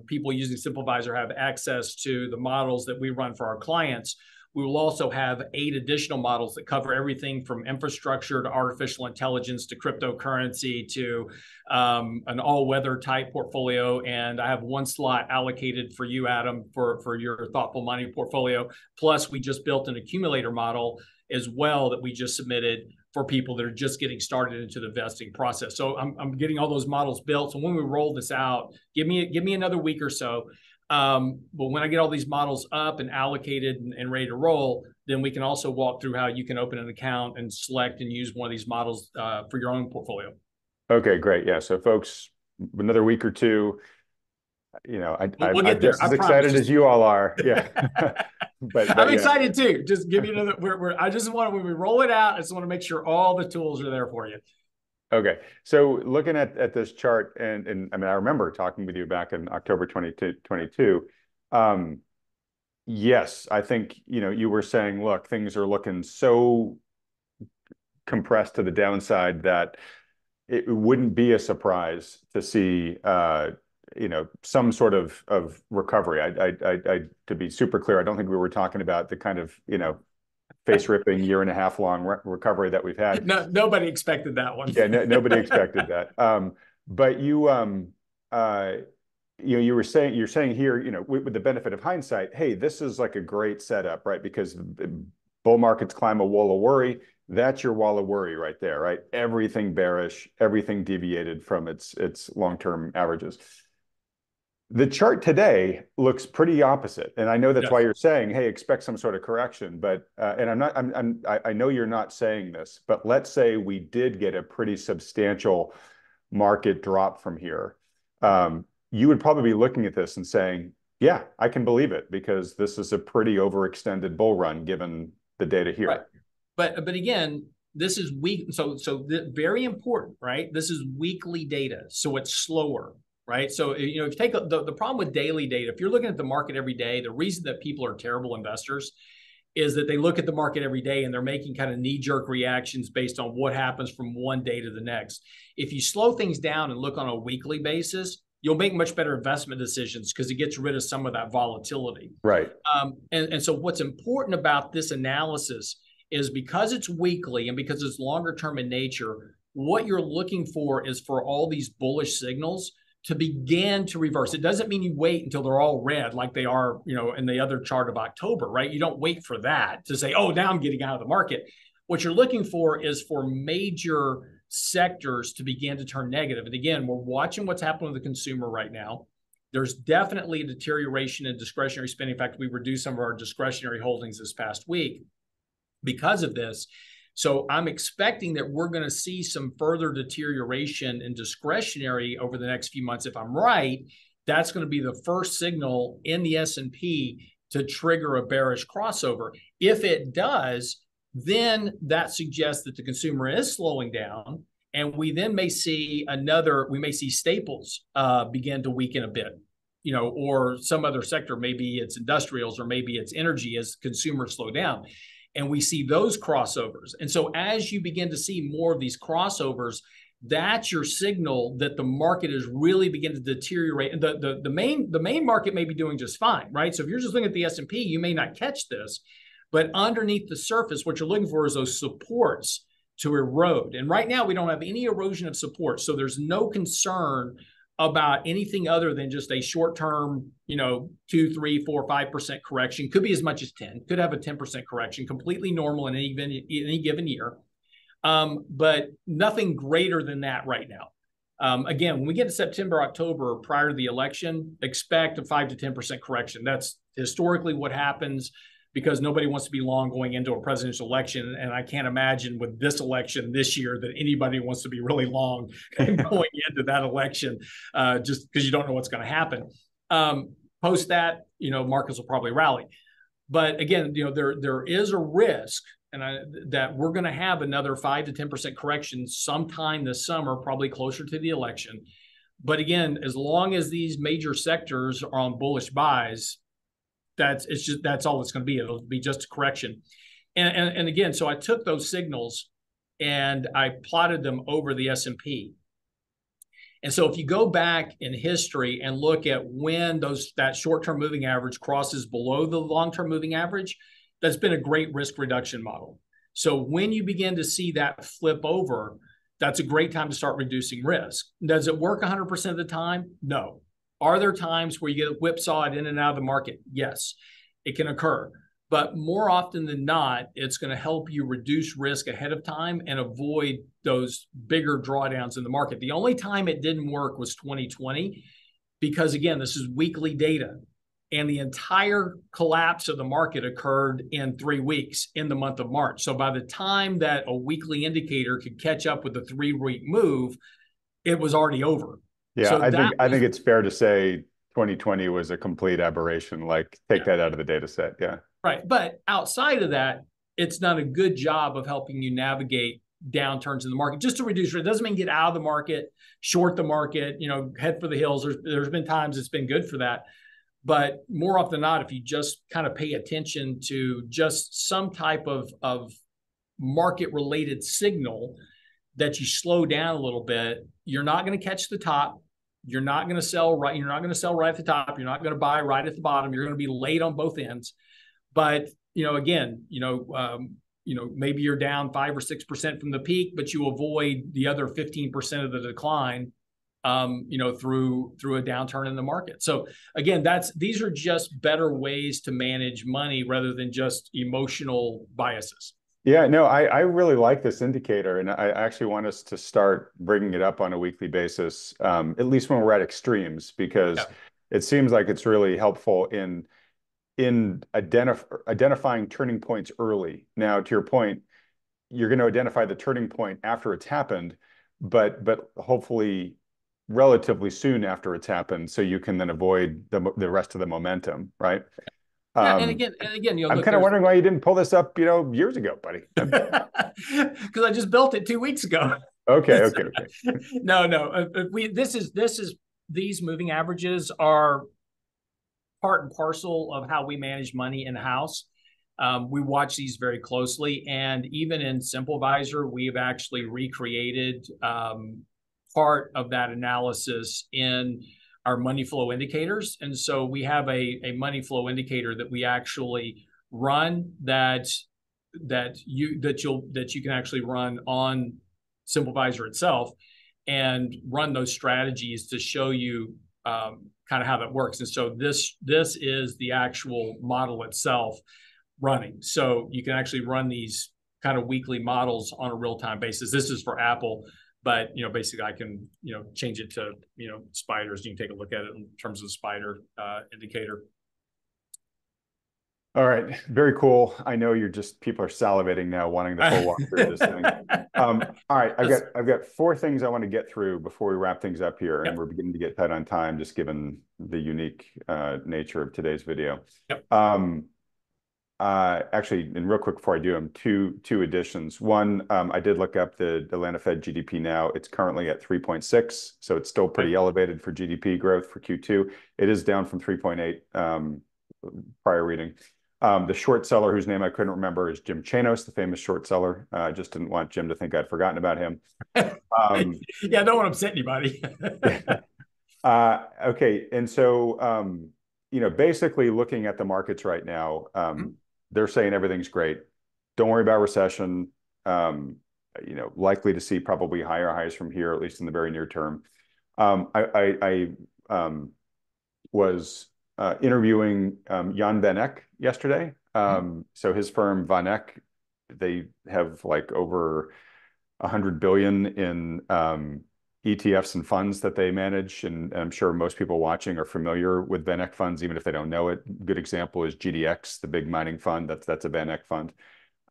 Speaker 1: people using Simpl Visor have access to the models that we run for our clients, we will also have 8 additional models that cover everything from infrastructure to artificial intelligence to cryptocurrency to an all-weather type portfolio. And I have one slot allocated for you, Adam, for your thoughtful money portfolio. Plus, we just built an accumulator model as well that we just submitted for people that are just getting started into the vesting process. So I'm getting all those models built. So when we roll this out, give me another week or so. But when I get all these models up and allocated and ready to roll, then we can also walk through how you can open an account and select and use one of these models for your own portfolio.
Speaker 2: Okay, great. Yeah. So folks, another week or two, I'm just as excited as you all are. Yeah. but
Speaker 1: I'm excited too. Just give you another, I just want to, when we roll it out, I just want to make sure all the tools are there for you.
Speaker 2: Okay, so looking at this chart, and I mean, I remember talking with you back in October 2022. Yes, I think you were saying, look, things are looking so compressed to the downside that it wouldn't be a surprise to see some sort of recovery. To be super clear, I don't think we were talking about the kind of face-ripping year-and-a-half-long recovery that we've had.
Speaker 1: No, nobody expected that one.
Speaker 2: Yeah, nobody expected that. But you're saying here, with the benefit of hindsight, hey, this is like a great setup, right? Because bull markets climb a wall of worry. That's your wall of worry right there, right? Everything bearish, everything deviated from its long-term averages. The chart today looks pretty opposite, and I know that's why you're saying, "Hey, expect some sort of correction." But I know you're not saying this, but let's say we did get a pretty substantial market drop from here. You would probably be looking at this and saying, "Yeah, I can believe it because this is a pretty overextended bull run given the data here."
Speaker 1: Right. But again, this is weak. So very important, right? This is weekly data, so it's slower. Right. So, if you take the problem with daily data, if you're looking at the market every day, the reason that people are terrible investors is that they look at the market every day and they're making kind of knee-jerk reactions based on what happens from one day to the next. If you slow things down and look on a weekly basis, you'll make much better investment decisions because it gets rid of some of that volatility.
Speaker 2: Right.
Speaker 1: And so what's important about this analysis is because it's weekly and because it's longer term in nature, what you're looking for is for all these bullish signals to begin to reverse. It doesn't mean you wait until they're all red like they are, in the other chart of October, right? You don't wait for that to say, oh, now I'm getting out of the market. What you're looking for is for major sectors to begin to turn negative. And again, we're watching what's happening with the consumer right now. There's definitely a deterioration in discretionary spending. In fact, we reduced some of our discretionary holdings this past week because of this. So I'm expecting that we're going to see some further deterioration in discretionary over the next few months. If I'm right, that's going to be the first signal in the S&P to trigger a bearish crossover. If it does, then that suggests that the consumer is slowing down, and we then may see staples begin to weaken a bit, or some other sector. Maybe it's industrials or maybe it's energy as consumers slow down. And we see those crossovers. And so as you begin to see more of these crossovers, that's your signal that the market is really beginning to deteriorate. And the main market may be doing just fine, right? So if you're just looking at the S&P, you may not catch this. But underneath the surface, what you're looking for is those supports to erode. And right now, we don't have any erosion of support. So there's no concern about anything other than just a short-term, 2, 3, 4, 5% correction. Could be as much as 10. Could have a 10% correction. Completely normal in any given year, but nothing greater than that right now. Again, when we get to September, October, prior to the election, expect a 5 to 10% correction. That's historically what happens because nobody wants to be long going into a presidential election. And I can't imagine with this election this year that anybody wants to be really long going into that election just because you don't know what's going to happen. Post that, markets will probably rally. But again, there is a risk that we're going to have another 5 to 10% correction sometime this summer, probably closer to the election. But again, as long as these major sectors are on bullish buys, that's all it's going to be. It'll be just a correction. And again, so I took those signals and I plotted them over the S&P. And so if you go back in history and look at when that short-term moving average crosses below the long-term moving average, that's been a great risk reduction model. So when you begin to see that flip over, that's a great time to start reducing risk. Does it work 100% of the time? No. Are there times where you get whipsawed in and out of the market? Yes, it can occur. But more often than not, it's going to help you reduce risk ahead of time and avoid those bigger drawdowns in the market. The only time it didn't work was 2020 because, again, this is weekly data. And the entire collapse of the market occurred in 3 weeks in the month of March. So by the time that a weekly indicator could catch up with the 3-week move, it was already over.
Speaker 2: Yeah,
Speaker 1: so
Speaker 2: I think it's fair to say 2020 was a complete aberration. Take that out of the data set. Yeah.
Speaker 1: Right. But outside of that, it's done a good job of helping you navigate downturns in the market just to reduce risk. It doesn't mean get out of the market, short the market, head for the hills. There's been times it's been good for that. But more often than not, if you just kind of pay attention to just some type of market-related signal that you slow down a little bit, you're not going to catch the top. You're not going to sell right. You're not going to sell right at the top. You're not going to buy right at the bottom. You're going to be late on both ends. But again, maybe you're down 5 or 6% from the peak, but you avoid the other 15% of the decline, through a downturn in the market. So again, these are just better ways to manage money rather than just emotional biases.
Speaker 2: Yeah, no, I really like this indicator, and I actually want us to start bringing it up on a weekly basis, at least when we're at extremes, because it seems like it's really helpful in identifying turning points early. Now, to your point, you're going to identify the turning point after it's happened, but hopefully relatively soon after it's happened, so you can then avoid the rest of the momentum, right?
Speaker 1: Yeah, and again,
Speaker 2: I'm kind of wondering why you didn't pull this up, years ago, buddy.
Speaker 1: Because I just built it 2 weeks ago.
Speaker 2: Okay.
Speaker 1: No. These moving averages are part and parcel of how we manage money in the house. We watch these very closely, and even in Simpl Visor, we've actually recreated part of that analysis in our money flow indicators. And so we have a money flow indicator that we actually run that you can actually run on Simpl Visor itself, and run those strategies to show you kind of how that works. And so this is the actual model itself running. So you can actually run these kind of weekly models on a real-time basis. This is for Apple, but basically I can change it to spiders. You can take a look at it in terms of the spider indicator.
Speaker 2: All right, very cool. I know people are salivating now, wanting the full walkthrough of this thing. All right, I've got 4 things I want to get through before we wrap things up here, and we're beginning to get tight on time, just given the unique nature of today's video. Actually, and real quick before I do them, two additions. One, I did look up the Atlanta Fed GDP now. It's currently at 3.6, so it's still pretty elevated for GDP growth for Q2. It is down from 3.8 prior reading. The short seller, whose name I couldn't remember, is Jim Chanos, the famous short seller. I just didn't want Jim to think I'd forgotten about him.
Speaker 1: Yeah, don't want to upset anybody.
Speaker 2: Okay, and so basically looking at the markets right now, they're saying everything's great. Don't worry about recession. Likely to see probably higher highs from here, at least in the very near term. I was interviewing Jan van Eck yesterday. So his firm Van Eck, they have like over 100 billion in ETFs and funds that they manage, and I'm sure most people watching are familiar with Van Eck funds, even if they don't know it. A good example is GDX, the big mining fund. That's a Van Eck fund.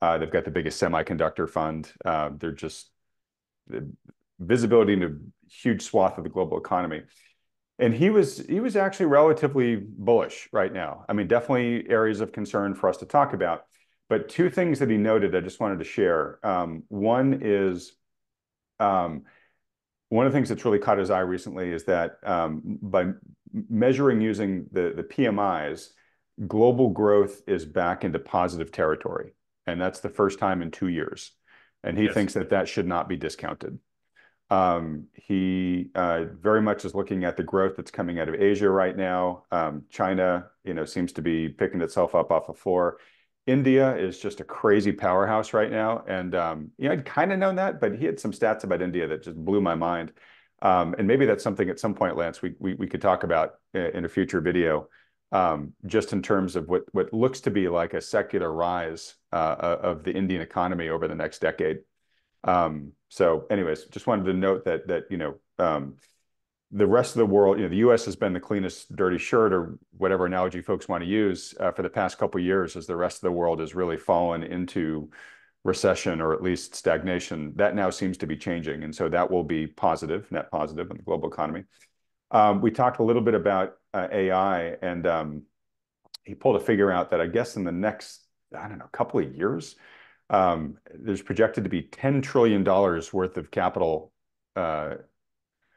Speaker 2: They've got the biggest semiconductor fund. They're just visibility into a huge swath of the global economy. And he was actually relatively bullish right now. I mean, definitely areas of concern for us to talk about. But 2 things that he noted, I just wanted to share. One is one of the things that's really caught his eye recently is that by measuring using the PMIs, global growth is back into positive territory. And that's the first time in 2 years. And he thinks that should not be discounted. He very much is looking at the growth that's coming out of Asia right now. China, seems to be picking itself up off the floor. India is just a crazy powerhouse right now. And, I'd kind of known that, but he had some stats about India that just blew my mind. And maybe that's something at some point, Lance, we could talk about in a future video, just in terms of what looks to be like a secular rise of the Indian economy over the next decade. So anyways, just wanted to note that the rest of the world, the U.S. has been the cleanest dirty shirt, or whatever analogy folks want to use, for the past couple of years, as the rest of the world has really fallen into recession, or at least stagnation. That now seems to be changing, and so that will be positive, net positive in the global economy. We talked a little bit about AI, and he pulled a figure out that I guess in the next, couple of years, there's projected to be $10 trillion worth of capital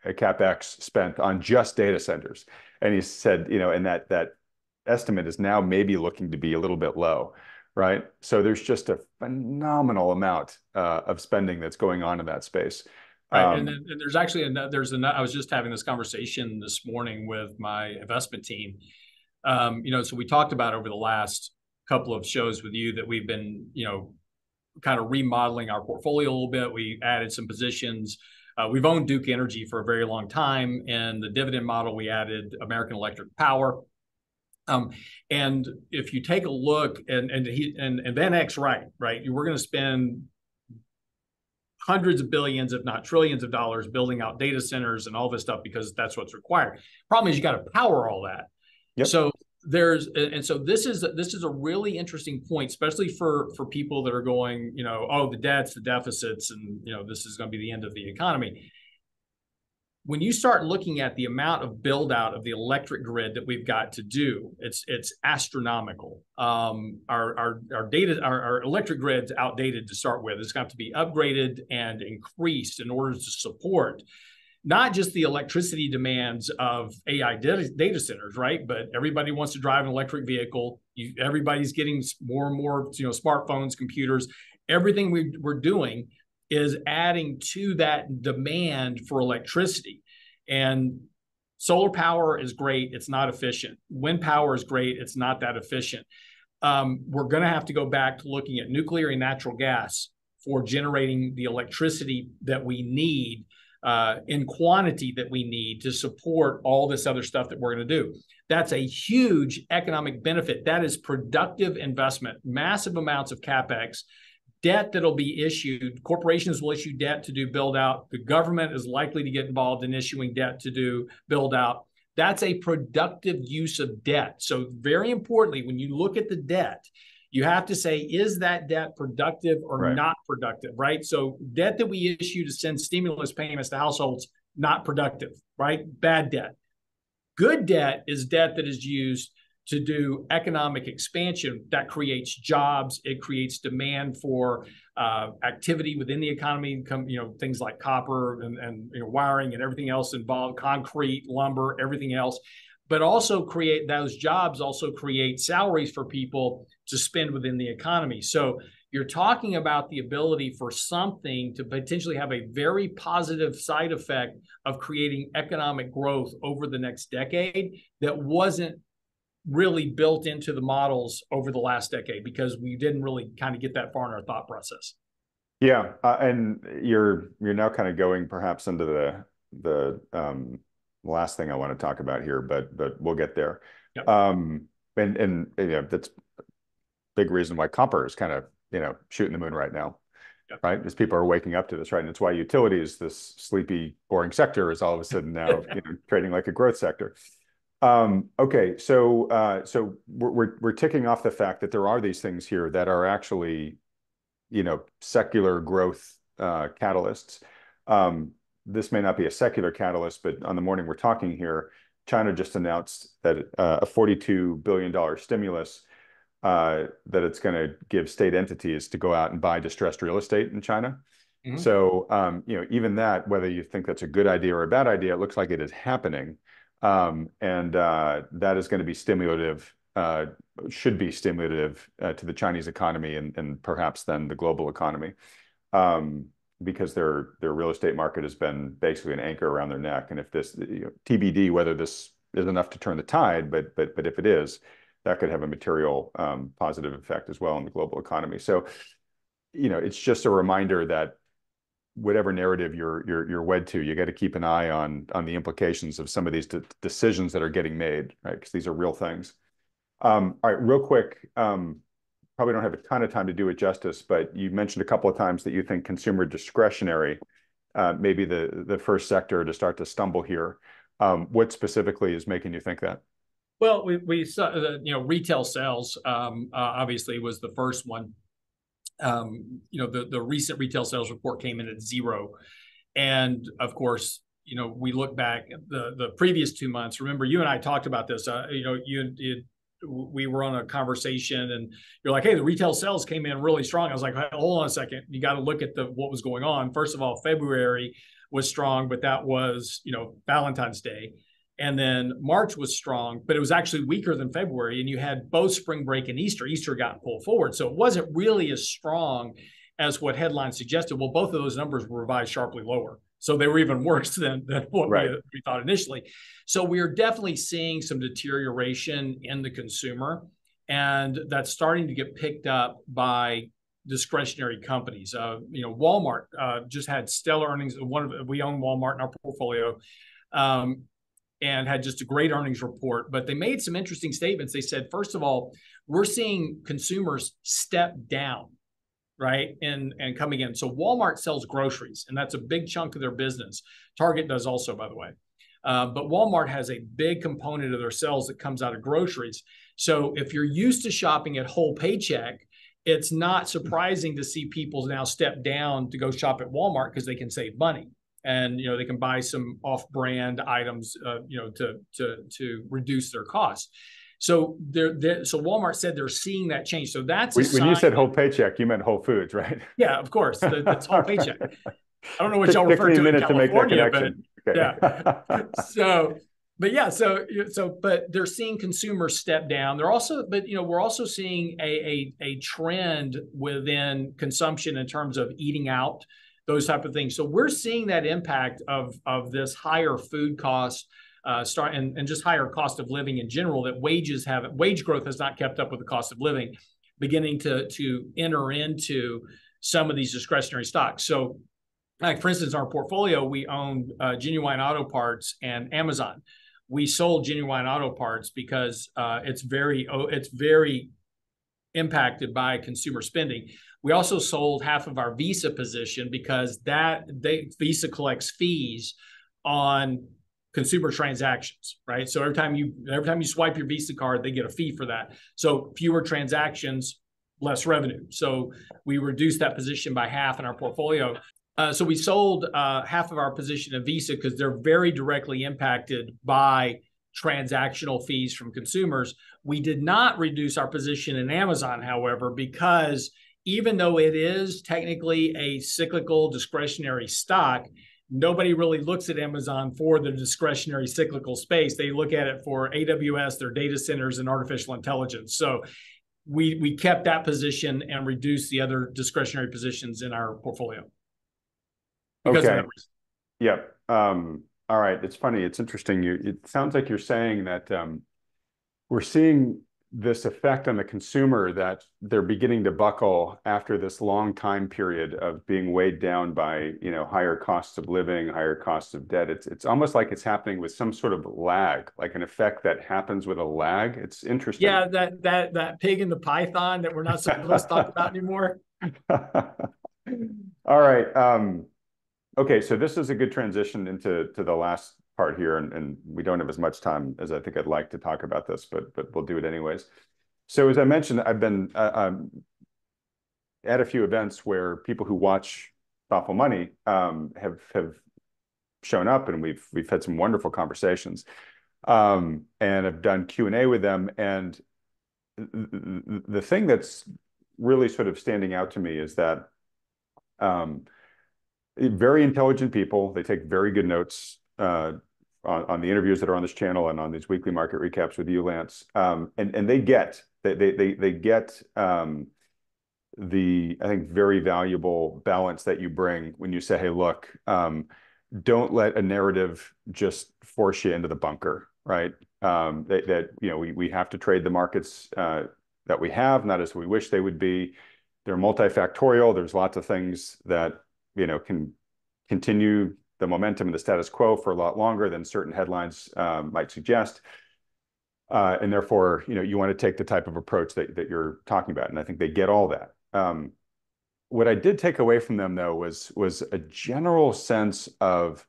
Speaker 2: CapEx spent on just data centers. And he said, and that estimate is now maybe looking to be a little bit low, right? So there's just a phenomenal amount of spending that's going on in that space.
Speaker 1: Right, and there's actually I was just having this conversation this morning with my investment team. So we talked about over the last couple of shows with you that we've been, kind of remodeling our portfolio a little bit. We added some positions. We've owned Duke Energy for a very long time. In the dividend model, we added American Electric Power. And if you take a look, and Van Eck's right? We're going to spend hundreds of billions, if not trillions of dollars building out data centers and all this stuff because that's what's required. Problem is you got to power all that. Yep. So this is a really interesting point, especially for people that are going, oh, the debts, the deficits, and this is going to be the end of the economy. When you start looking at the amount of build out of the electric grid that we've got to do, it's astronomical. Our electric grid's outdated to start with. It's got to be upgraded and increased in order to support not just the electricity demands of AI data centers, right? But everybody wants to drive an electric vehicle. Everybody's getting more and more, smartphones, computers. Everything we're doing is adding to that demand for electricity. And solar power is great. It's not efficient. Wind power is great. It's not that efficient. We're going to have to go back to looking at nuclear and natural gas for generating the electricity that we need in quantity that we need to support all this other stuff that we're going to do. That's a huge economic benefit. That is productive investment, massive amounts of CapEx, debt that'll be issued. Corporations will issue debt to do build out. The government is likely to get involved in issuing debt to do build out. That's a productive use of debt. So very importantly, when you look at the debt, you have to say, is that debt productive or not productive, right? So debt that we issue to send stimulus payments to households, not productive, right? Bad debt. Good debt is debt that is used to do economic expansion that creates jobs. It creates demand for activity within the economy, things like copper and wiring and everything else involved, concrete, lumber, everything else. But also create those jobs, also create salaries for people to spend within the economy. So you're talking about the ability for something to potentially have a very positive side effect of creating economic growth over the next decade that wasn't really built into the models over the last decade because we didn't really kind of get that far in our thought process.
Speaker 2: Yeah, and you're now kind of going perhaps into the last thing I want to talk about here, but we'll get there. Yep. And that's a big reason why copper is kind of shooting the moon right now. Yep. Right? Because people are waking up to this, right? And it's why utilities, this sleepy, boring sector, is all of a sudden now trading like a growth sector. Okay, so we're ticking off the fact that there are these things here that are actually, secular growth catalysts. This may not be a secular catalyst, but on the morning we're talking here, China just announced that a $42 billion stimulus that it's going to give state entities to go out and buy distressed real estate in China. Mm-hmm. So, even that, whether you think that's a good idea or a bad idea, it looks like it is happening. And that is going to be stimulative, should be stimulative to the Chinese economy and perhaps then the global economy. Because their real estate market has been basically an anchor around their neck. And if this, TBD, whether this is enough to turn the tide, but if it is, that could have a material positive effect as well on the global economy. So, it's just a reminder that whatever narrative you're wed to, you got to keep an eye on the implications of some of these decisions that are getting made, right? Because these are real things. All right, real quick. Probably don't have a ton of time to do it justice, but you mentioned a couple of times that you think consumer discretionary may be the first sector to start to stumble here. What specifically is making you think that?
Speaker 1: Well, we saw retail sales obviously was the first one. The recent retail sales report came in at 0, and of course, we look back at the previous 2 months. Remember, you and I talked about this. We were on a conversation and you're like, hey, the retail sales came in really strong. I was like, hey, hold on a second. You got to look at what was going on. First of all, February was strong, but that was, Valentine's Day. And then March was strong, but it was actually weaker than February. And you had both spring break and Easter. Easter got pulled forward. So it wasn't really as strong as what headlines suggested. Well, both of those numbers were revised sharply lower. So they were even worse than what we thought initially. So we are definitely seeing some deterioration in the consumer. and that's starting to get picked up by discretionary companies. Walmart just had stellar earnings. We own Walmart in our portfolio, and had just a great earnings report. But they made some interesting statements. They said, first of all, we're seeing consumers step down, right, and coming in. So Walmart sells groceries, and that's a big chunk of their business. Target does also, by the way. But Walmart has a big component of their sales that comes out of groceries. So if you're used to shopping at whole paycheck, it's not surprising to see people now step down to go shop at Walmart because they can save money. And they can buy some off-brand items, to reduce their costs. So so Walmart said they're seeing that change. So that's
Speaker 2: when you said whole paycheck, you meant Whole Foods, right?
Speaker 1: Yeah, of course. That's whole paycheck. I don't know what y'all refer to in California, but yeah. But they're seeing consumers step down. We're also seeing a trend within consumption in terms of eating out, those type of things. So we're seeing that impact of this higher food costs, and just higher cost of living in general, that wage growth has not kept up with the cost of living, beginning to enter into some of these discretionary stocks. So, like for instance, in our portfolio, we owned Genuine Auto Parts and Amazon. We sold Genuine Auto Parts because it's very impacted by consumer spending. We also sold half of our Visa position because Visa collects fees on consumer transactions, right? So every time you swipe your Visa card, they get a fee for that. So fewer transactions, less revenue. So we reduced that position by half in our portfolio. So we sold half of our position in Visa because they're very directly impacted by transactional fees from consumers. We did not reduce our position in Amazon, however, because even though it is technically a cyclical discretionary stock, nobody really looks at Amazon for the discretionary cyclical space. They look at it for AWS, their data centers, and artificial intelligence. So we kept that position and reduced the other discretionary positions in our portfolio.
Speaker 2: Okay. Yep. All right. It's funny. It's interesting. It sounds like you're saying that we're seeing this effect on the consumer, that they're beginning to buckle after this long time period of being weighed down by higher costs of living, higher costs of debt. It's almost like it's happening with some sort of lag, like an effect that happens with a lag. It's interesting.
Speaker 1: Yeah, that pig in the python that we're not supposed to talk about anymore.
Speaker 2: All right. Okay, so this is a good transition into the last part here, and we don't have as much time as I think I'd like to talk about this, but we'll do it anyways. So as I mentioned, I've been at a few events where people who watch Thoughtful Money have shown up, and we've had some wonderful conversations, and I've done Q&A with them. And the thing that's really sort of standing out to me is that very intelligent people, they take very good notes on the interviews that are on this channel and on these weekly market recaps with you, Lance. And they get the, I think, very valuable balance that you bring when you say, hey, look, don't let a narrative just force you into the bunker, right? We have to trade the markets that we have, not as we wish they would be. They're multifactorial. There's lots of things that can continue the momentum and the status quo for a lot longer than certain headlines might suggest. And therefore, you want to take the type of approach that you're talking about. And I think they get all that. What I did take away from them, though, was a general sense of,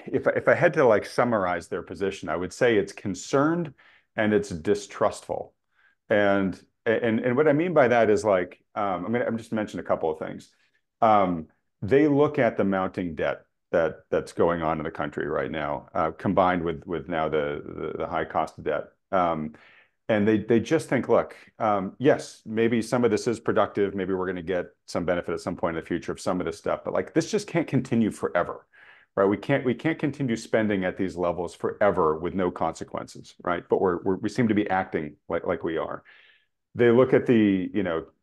Speaker 2: if I had to summarize their position, I would say it's concerned and it's distrustful. And what I mean by that is I'm just mention a couple of things. They look at the mounting debt that's going on in the country right now, combined with now the high cost of debt. And they just think, look, yes, maybe some of this is productive. Maybe we're going to get some benefit at some point in the future of some of this stuff. But this just can't continue forever, right? We can't continue spending at these levels forever with no consequences, right? But we seem to be acting like we are. They look at the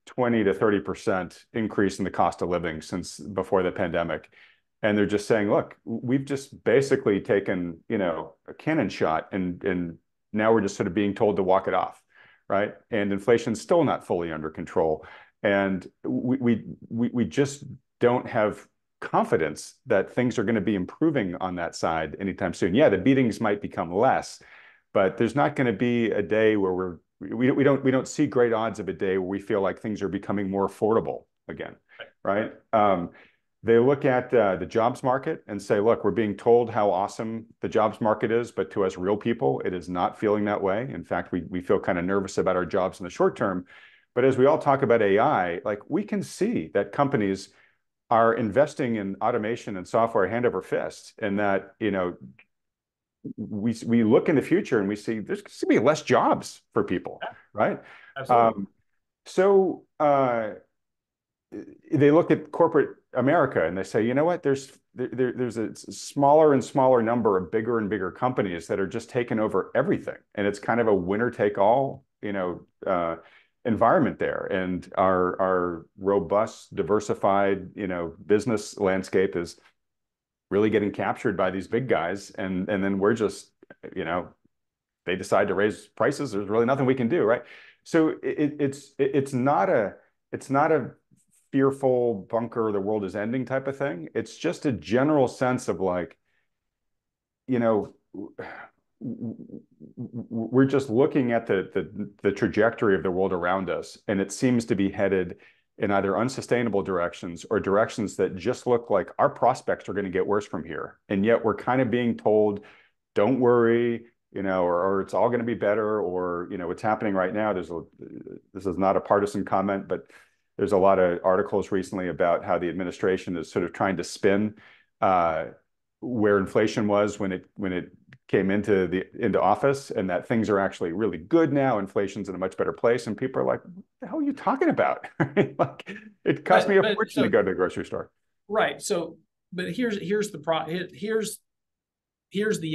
Speaker 2: 20 to 30% increase in the cost of living since before the pandemic, and they're just saying, look, we've just basically taken a cannon shot and now we're just sort of being told to walk it off, right? And inflation's still not fully under control. And we just don't have confidence that things are going to be improving on that side anytime soon. Yeah, the beatings might become less, but there's not going to be a day where we don't see great odds of a day where we feel like things are becoming more affordable again, right? They look at the jobs market and say, look, we're being told how awesome the jobs market is, but to us real people, it is not feeling that way. In fact, we feel kind of nervous about our jobs in the short term. But as we all talk about AI, like we can see that companies are investing in automation and software hand over fist, and that, you know, we look in the future and we see there's going to be less jobs for people, right?
Speaker 1: Absolutely.
Speaker 2: They look at corporate America and they say, you know what, there's a smaller and smaller number of bigger and bigger companies that are just taking over everything, and it's kind of a winner take all, you know, environment there. And our robust, diversified, you know, business landscape is really getting captured by these big guys, and then we're just, you know, they decide to raise prices. There's really nothing we can do, right? So it's not a fearful bunker, the world is ending type of thing. It's just a general sense of like, you know, we're just looking at the trajectory of the world around us, and it seems to be headed in either unsustainable directions or directions that just look like our prospects are going to get worse from here. And yet we're kind of being told, don't worry, you know, or it's all going to be better, or, you know, what's happening right now. This is not a partisan comment, but there's a lot of articles recently about how the administration is sort of trying to spin where inflation was when it came into office, and that things are actually really good now. Inflation's in a much better place, and people are like, "What the hell are you talking about?" Like, it cost me a fortune to go to the grocery store.
Speaker 1: Right. So, but here's the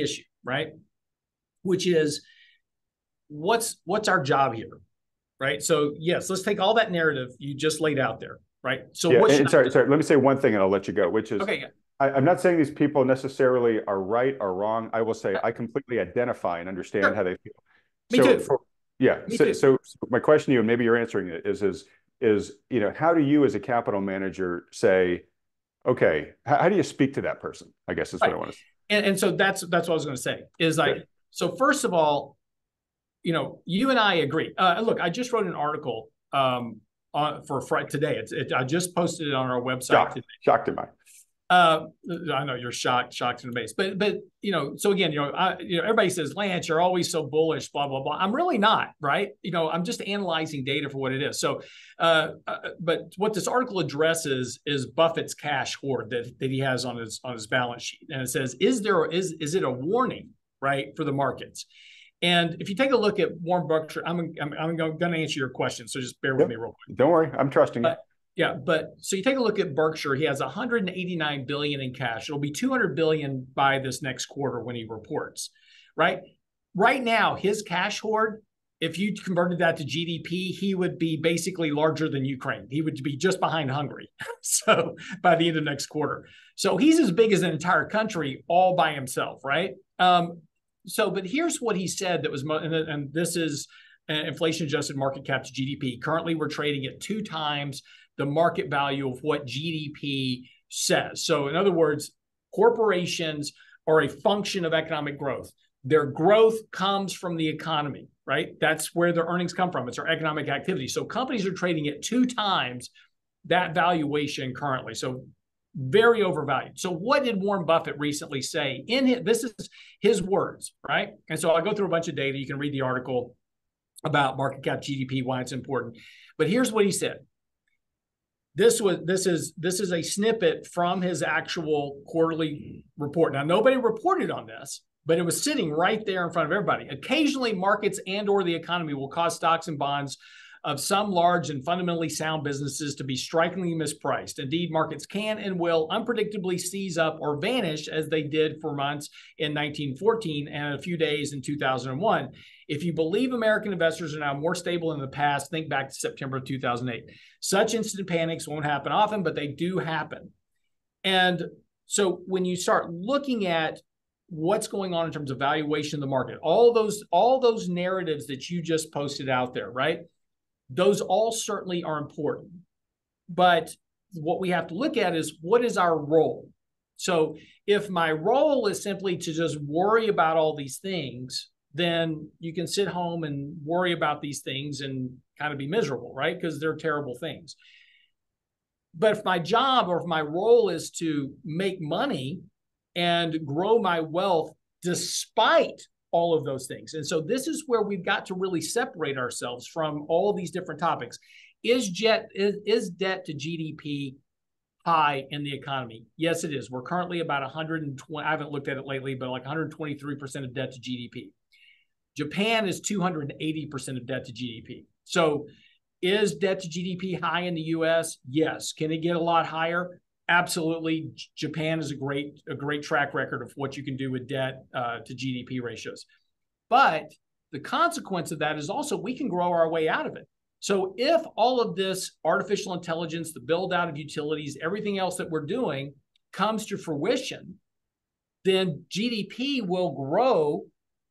Speaker 1: issue, right? Which is what's our job here, right? So yes, let's take all that narrative you just laid out there, right? So
Speaker 2: yeah, and sorry, let me say one thing and I'll let you go, which is,
Speaker 1: okay, yeah.
Speaker 2: I'm not saying these people necessarily are right or wrong. I will say I completely identify and understand how they feel.
Speaker 1: Me too.
Speaker 2: So my question to you, and maybe you're answering it, is, you know, how do you as a capital manager say, okay, how do you speak to that person? I guess is what I want to say.
Speaker 1: And so that's what I was going to say is like, so first of all, you know, you and I agree. Look, I just wrote an article for Friday today. I just posted it on our website today.
Speaker 2: Shocked am I.
Speaker 1: I know you're shocked and amazed, but you know, so again, you know, everybody says, Lance, you're always so bullish, blah blah blah. I'm really not, right? You know, I'm just analyzing data for what it is. So, but what this article addresses is Buffett's cash hoard that he has on his balance sheet, and it says, is it a warning, right, for the markets? And if you take a look at Warren Buffett, I'm going to answer your question, so just bear with me real quick.
Speaker 2: Don't worry, I'm trusting you.
Speaker 1: Yeah, but so you take a look at Berkshire, he has 189 billion in cash. It'll be 200 billion by this next quarter when he reports, right? Right now, his cash hoard, if you converted that to GDP, he would be basically larger than Ukraine. He would be just behind Hungary. So by the end of next quarter. So he's as big as an entire country all by himself, right? But here's what he said that was, and this is inflation-adjusted market cap to GDP. Currently, we're trading at 2 times the market value of what GDP says. So in other words, corporations are a function of economic growth. Their growth comes from the economy, right? That's where their earnings come from. It's our economic activity. So companies are trading at 2 times that valuation currently. So very overvalued. So what did Warren Buffett recently say? This is his words, right? And so I'll go through a bunch of data. You can read the article about market cap GDP, why it's important. But here's what he said. This is a snippet from his actual quarterly report. Now, nobody reported on this, but it was sitting right there in front of everybody. Occasionally, markets and/or the economy will cause stocks and bonds of some large and fundamentally sound businesses to be strikingly mispriced. Indeed, markets can and will unpredictably seize up or vanish as they did for months in 1914 and a few days in 2001. If you believe American investors are now more stable than the past, think back to September of 2008. Such instant panics won't happen often, but they do happen. And so when you start looking at what's going on in terms of valuation of the market. All those narratives that you just posted out there, right? Those all certainly are important. But what we have to look at is, what is our role? So if my role is simply to just worry about all these things, then you can sit home and worry about these things and kind of be miserable, right? Because they're terrible things. But if my job or if my role is to make money and grow my wealth despite all of those things. And so this is where we've got to really separate ourselves from all these different topics. Is debt to GDP high in the economy? Yes, it is. We're currently about 120, I haven't looked at it lately, but like 123% of debt to GDP. Japan is 280% of debt to GDP. So is debt to GDP high in the US? Yes. Can it get a lot higher? Absolutely. Japan is a great track record of what you can do with debt to GDP ratios. But the consequence of that is also we can grow our way out of it. So if all of this artificial intelligence, the build out of utilities, everything else that we're doing comes to fruition, then GDP will grow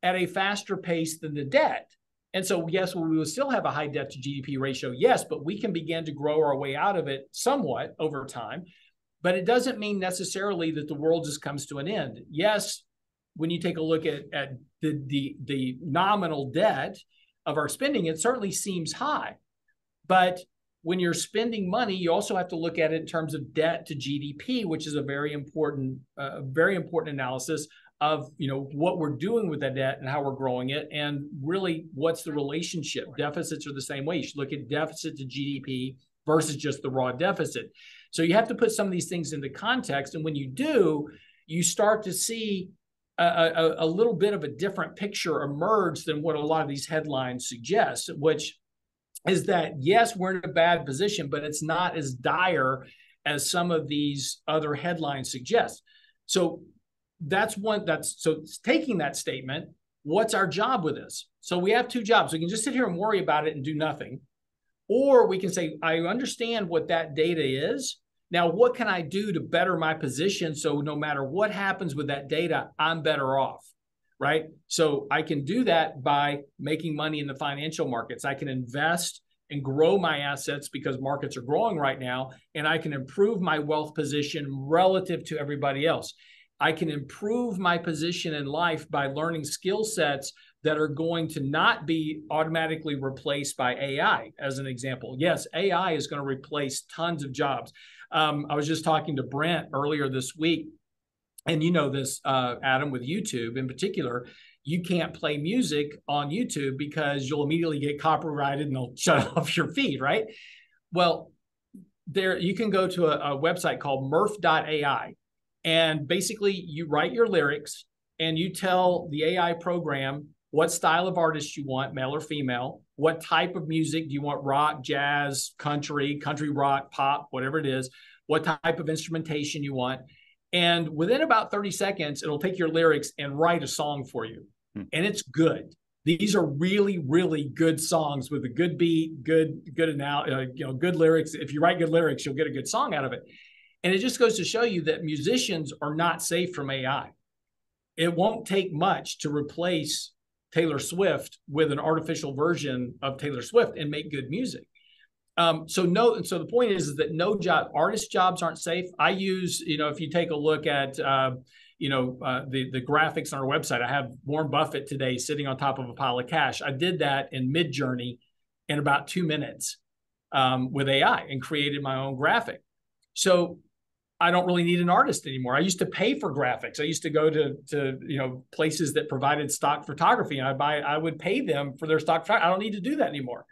Speaker 1: at a faster pace than the debt. And so, yes, we will still have a high debt to GDP ratio, yes, but we can begin to grow our way out of it somewhat over time. But it doesn't mean necessarily that the world just comes to an end. Yes, when you take a look at the nominal debt of our spending, it certainly seems high. But when you're spending money, you also have to look at it in terms of debt to GDP, which is a very important analysis of what we're doing with that debt and how we're growing it, and really what's the relationship. Deficits are the same way. You should look at deficit to GDP versus just the raw deficit. So you have to put some of these things into context, and when you do, you start to see a little bit of a different picture emerge than what a lot of these headlines suggest, which is that, yes, we're in a bad position, but it's not as dire as some of these other headlines suggest. So so taking that statement, what's our job with this? So we have two jobs. We can just sit here and worry about it and do nothing. Or we can say, I understand what that data is. Now, what can I do to better my position so no matter what happens with that data, I'm better off, right? So I can do that by making money in the financial markets. I can invest and grow my assets because markets are growing right now, and I can improve my wealth position relative to everybody else. I can improve my position in life by learning skill sets that are going to not be automatically replaced by AI, as an example. Yes, AI is going to replace tons of jobs. I was just talking to Brent earlier this week, and you know this, Adam, with YouTube in particular, you can't play music on YouTube because you'll immediately get copyrighted and they'll shut off your feed, right? Well, you can go to a website called murph.ai. And basically, you write your lyrics and you tell the AI program what style of artist you want, male or female, what type of music do you want, rock, jazz, country rock, pop, whatever it is, what type of instrumentation you want. And within about 30 seconds, it'll take your lyrics and write a song for you. And it's good. These are really, really good songs with a good beat, good lyrics. If you write good lyrics, you'll get a good song out of it. And it just goes to show you that musicians are not safe from AI. It won't take much to replace Taylor Swift with an artificial version of Taylor Swift and make good music. So the point is that artist jobs aren't safe. I use, if you take a look at, the graphics on our website, I have Warren Buffett today sitting on top of a pile of cash. I did that in Midjourney in about 2 minutes with AI and created my own graphic. So I don't really need an artist anymore. I used to pay for graphics. I used to go to places that provided stock photography, and I would pay them for their stock photography. I don't need to do that anymore.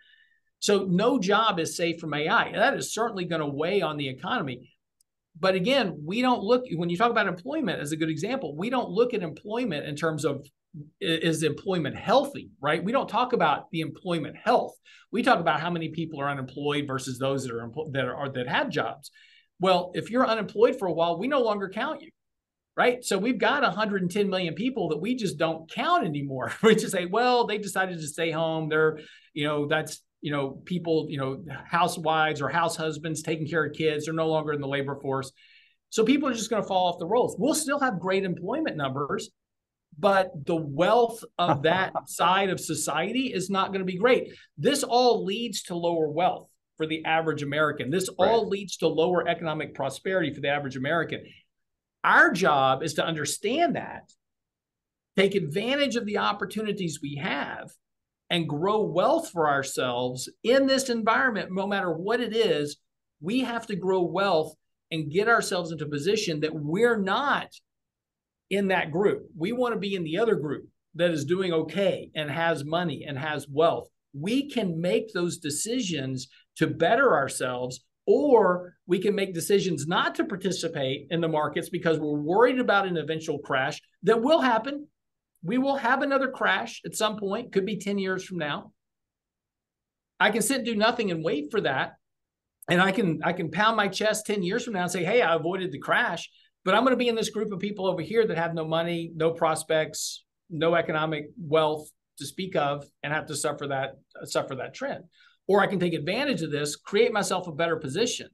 Speaker 1: So no job is safe from AI. And that is certainly going to weigh on the economy. But again, we don't look, when you talk about employment as a good example, we don't look at employment in terms of, is employment healthy, right? We don't talk about the employment health. We talk about how many people are unemployed versus those that have jobs. Well, if you're unemployed for a while, we no longer count you, right? So we've got 110 million people that we just don't count anymore. We just say, well, they decided to stay home. They're, people, housewives or house husbands taking care of kids. They're no longer in the labor force. So people are just going to fall off the rolls. We'll still have great employment numbers, but again, we don't look at employment but the wealth of that side of society is not going to be great. This all leads to lower wealth for the average American. This all leads to lower economic prosperity for the average American. Our job is to understand that, take advantage of the opportunities we have, and grow wealth for ourselves in this environment. No matter what it is, we have to grow wealth and get ourselves into a position that we're not in that group. We want to be in the other group that is doing okay and has money and has wealth. We can make those decisions to better ourselves, or we can make decisions not to participate in the markets because we're worried about an eventual crash that will happen. We will have another crash at some point, could be 10 years from now. I can sit and do nothing and wait for that. And I can pound my chest 10 years from now and say, hey, I avoided the crash, but I'm going to be in this group of people over here that have no money, no prospects, no economic wealth to speak of, and have to suffer that trend. Or I can take advantage of this, create myself a better position,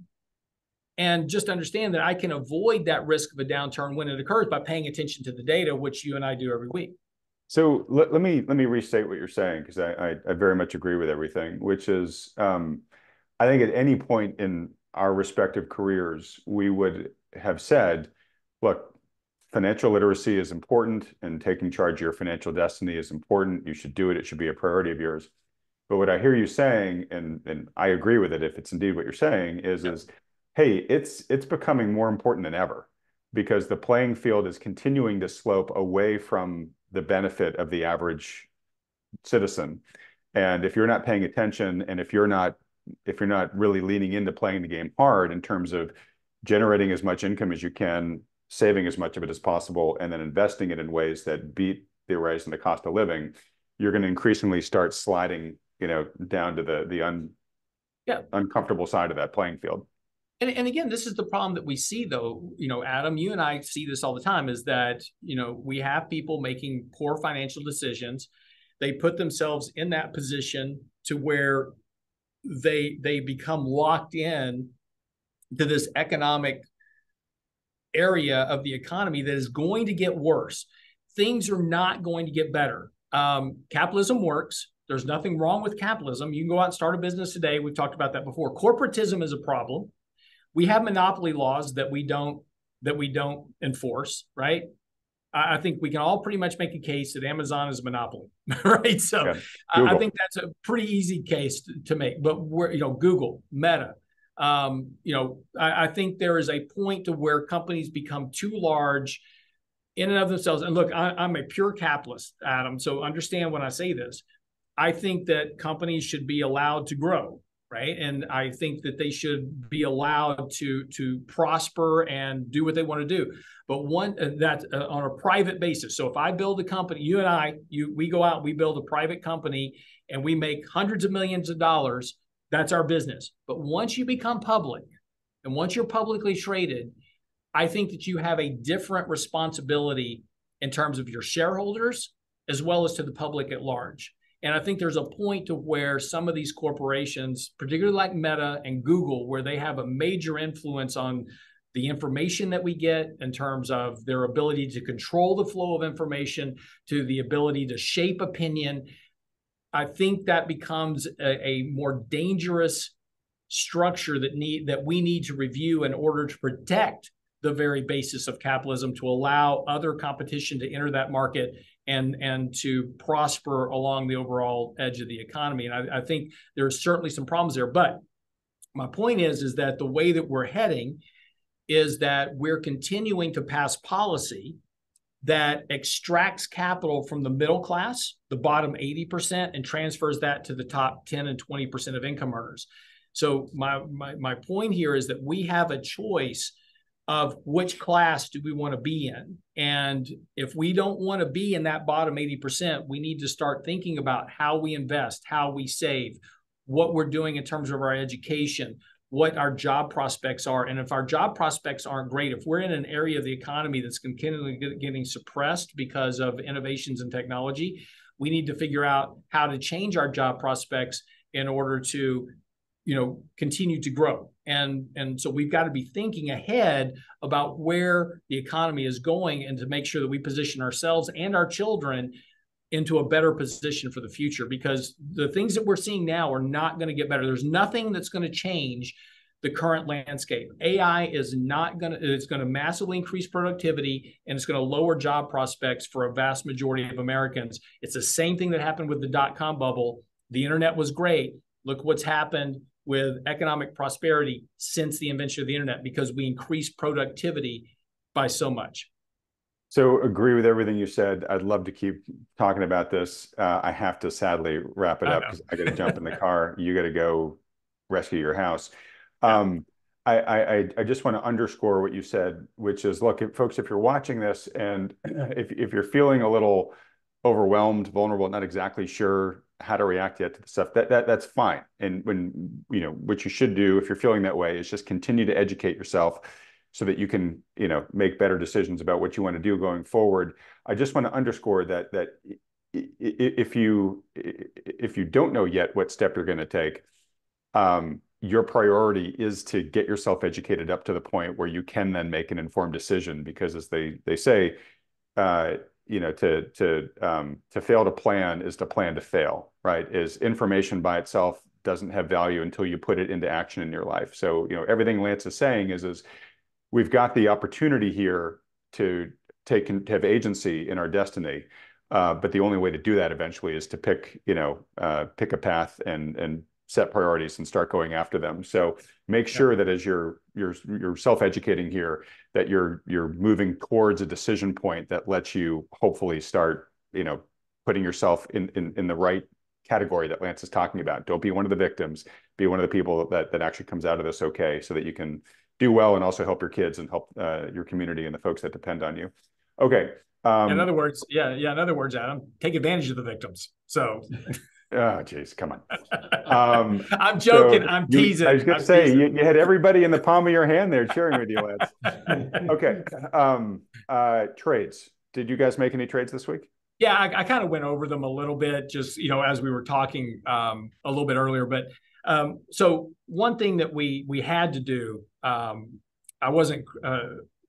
Speaker 1: and just understand that I can avoid that risk of a downturn when it occurs by paying attention to the data, which you and I do every week.
Speaker 2: So let me restate what you're saying, because I very much agree with everything, which is I think at any point in our respective careers, we would have said, look, financial literacy is important and taking charge of your financial destiny is important. You should do it. It should be a priority of yours. But what I hear you saying, and I agree with it if it's indeed what you're saying, is hey, it's becoming more important than ever, because the playing field is continuing to slope away from the benefit of the average citizen. And if you're not paying attention, and if you're not really leaning into playing the game hard in terms of generating as much income as you can, saving as much of it as possible, and then investing it in ways that beat the rise in the cost of living, you're going to increasingly start sliding, down to the uncomfortable side of that playing field.
Speaker 1: And again, this is the problem that we see, though, Adam, you and I see this all the time, is that, we have people making poor financial decisions. They put themselves in that position to where they become locked in to this economic area of the economy that is going to get worse. Things are not going to get better. Capitalism works. There's nothing wrong with capitalism. You can go out and start a business today. We've talked about that before. Corporatism is a problem. We have monopoly laws that we don't enforce, right? I think we can all pretty much make a case that Amazon is a monopoly, right? So I think that's a pretty easy case to make. But Google, Meta, I think there is a point to where companies become too large in and of themselves. And look, I'm a pure capitalist, Adam. So understand when I say this. I think that companies should be allowed to grow, right? And I think that they should be allowed to prosper and do what they want to do. But that's on a private basis. So if I build a company, you and I, we go out, we build a private company, and we make hundreds of millions of dollars. That's our business. But once you become public, and once you're publicly traded, I think that you have a different responsibility in terms of your shareholders as well as to the public at large. And I think there's a point to where some of these corporations, particularly like Meta and Google, where they have a major influence on the information that we get in terms of their ability to control the flow of information, to the ability to shape opinion. I think that becomes a more dangerous structure that we need to review in order to protect the very basis of capitalism, to allow other competition to enter that market and to prosper along the overall edge of the economy. And I think there's certainly some problems there. But my point is that the way that we're heading is that we're continuing to pass policy that extracts capital from the middle class, the bottom 80%, and transfers that to the top 10 and 20% of income earners. So my point here is that we have a choice of which class do we want to be in. And if we don't want to be in that bottom 80%, we need to start thinking about how we invest, how we save, what we're doing in terms of our education, what our job prospects are. And if our job prospects aren't great, if we're in an area of the economy that's continually getting suppressed because of innovations in technology, we need to figure out how to change our job prospects in order to continue to grow. And so we've got to be thinking ahead about where the economy is going, and to make sure that we position ourselves and our children into a better position for the future, because the things that we're seeing now are not going to get better. There's nothing that's going to change the current landscape. AI is not going to, it's going to massively increase productivity, and it's going to lower job prospects for a vast majority of Americans. It's the same thing that happened with the dot-com bubble. The internet was great. Look what's happened with economic prosperity since the invention of the internet, because we increased productivity by so much.
Speaker 2: So agree with everything you said. I'd love to keep talking about this. I have to sadly wrap it up because I got to jump in the car. You got to go rescue your house. Yeah. I just want to underscore what you said, which is, look, folks, if you're watching this and if you're feeling a little overwhelmed, vulnerable, not exactly sure how to react yet to the stuff, that's fine. And what you should do if you're feeling that way is just continue to educate yourself so that you can, make better decisions about what you want to do going forward. I just want to underscore that if you don't know yet what step you're going to take, your priority is to get yourself educated up to the point where you can then make an informed decision. Because as they say, to fail to plan is to plan to fail, right? Is information by itself doesn't have value until you put it into action in your life. So, everything Lance is saying is we've got the opportunity here to have agency in our destiny. But the only way to do that eventually is to pick a path and set priorities and start going after them. So make sure that as you're self-educating here, that you're moving towards a decision point that lets you hopefully start, putting yourself in the right category that Lance is talking about. Don't be one of the victims. Be one of the people that actually comes out of this okay, so that you can do well and also help your kids and help your community and the folks that depend on you. Okay.
Speaker 1: In other words, in other words, Adam, take advantage of the victims. So.
Speaker 2: Oh, geez, come on.
Speaker 1: I'm joking. I'm teasing.
Speaker 2: I was going to say, you had everybody in the palm of your hand there cheering with you, Lance. Okay. Trades. Did you guys make any trades this week?
Speaker 1: Yeah, I kind of went over them a little bit, just, as we were talking a little bit earlier. But so one thing that we had to do,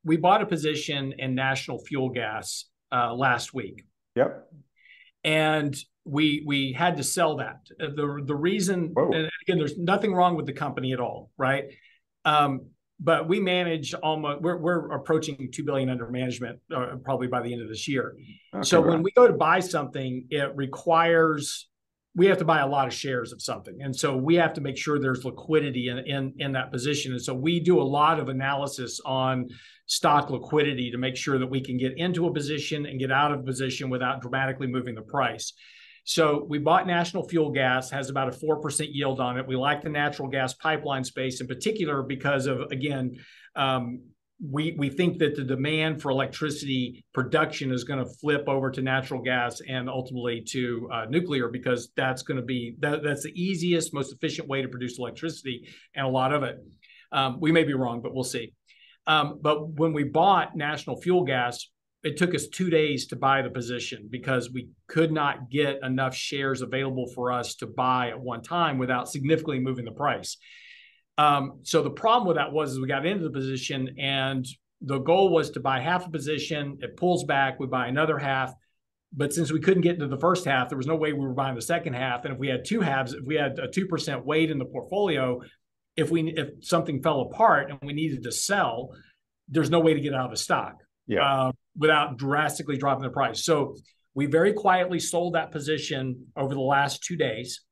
Speaker 1: we bought a position in National Fuel Gas last week.
Speaker 2: Yep.
Speaker 1: And we had to sell that. The reason, and again, there's nothing wrong with the company at all, right? But we manage we're approaching $2 billion under management probably by the end of this year. Okay, so when we go to buy something, it requires we have to buy a lot of shares of something, and so we have to make sure there's liquidity in that position. And so we do a lot of analysis on stock liquidity to make sure that we can get into a position and get out of a position without dramatically moving the price. So we bought National Fuel Gas, has about a 4% yield on it. We like the natural gas pipeline space in particular because of, again, we think that the demand for electricity production is going to flip over to natural gas and ultimately to nuclear, because that's going to be, that's the easiest, most efficient way to produce electricity, and a lot of it. We may be wrong, but we'll see. But when we bought National Fuel Gas, it took us 2 days to buy the position because we could not get enough shares available for us to buy at one time without significantly moving the price. So the problem with that was we got into the position and the goal was to buy half a position. It pulls back, we buy another half. But since we couldn't get into the first half, there was no way we were buying the second half. And if we had two halves, if we had a 2% weight in the portfolio, if something fell apart and we needed to sell, there's no way to get out of the stock. Yeah. Without drastically dropping the price. So we very quietly sold that position over the last 2 days.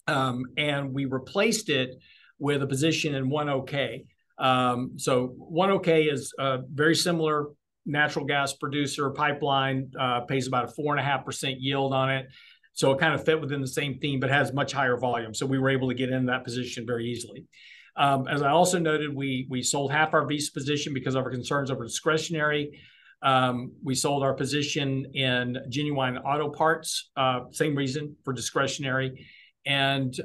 Speaker 1: And we replaced it with a position in ONEOK. So ONEOK is a very similar natural gas producer, pipeline, pays about a 4.5% yield on it. So it kind of fit within the same theme, but has much higher volume. So we were able to get in that position very easily. As I also noted, we sold half our Visor position because of our concerns over discretionary. We sold our position in Genuine Auto Parts, same reason, for discretionary. And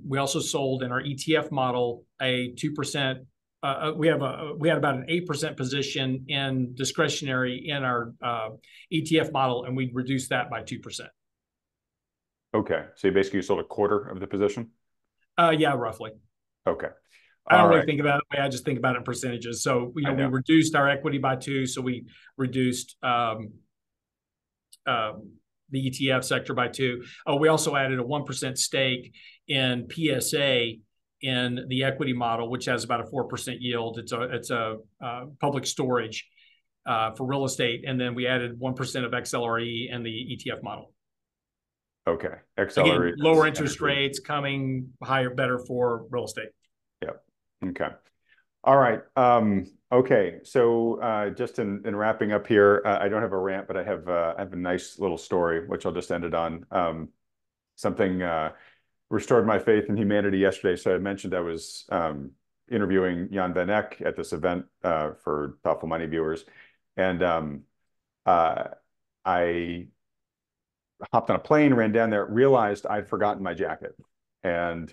Speaker 1: we also sold in our ETF model a 2%. We had about an 8% position in discretionary in our ETF model, and we reduced that by 2%.
Speaker 2: Okay, so you basically sold a quarter of the position?
Speaker 1: Yeah, roughly.
Speaker 2: Okay.
Speaker 1: I don't
Speaker 2: All
Speaker 1: really
Speaker 2: right.
Speaker 1: think about it that way. I just think about it in percentages. So,
Speaker 2: I
Speaker 1: we
Speaker 2: know.
Speaker 1: reduced our equity by 2. So we reduced the ETF sector by 2. Oh, we also added a 1% stake in PSA in the equity model, which has about a 4% yield. It's a public storage for real estate. And then we added 1% of XLRE in the ETF model.
Speaker 2: Okay.
Speaker 1: Again,
Speaker 2: XLRE
Speaker 1: lower
Speaker 2: is
Speaker 1: interest
Speaker 2: energy.
Speaker 1: rates coming higher, better for real estate.
Speaker 2: Yep. Okay. All right. Okay. So just in wrapping up here, I don't have a rant, but I have a nice little story, which I'll just end it on. Something restored my faith in humanity yesterday. So I mentioned I was interviewing Jan Van Eck at this event for Thoughtful Money viewers. And I hopped on a plane, ran down there, realized I'd forgotten my jacket. And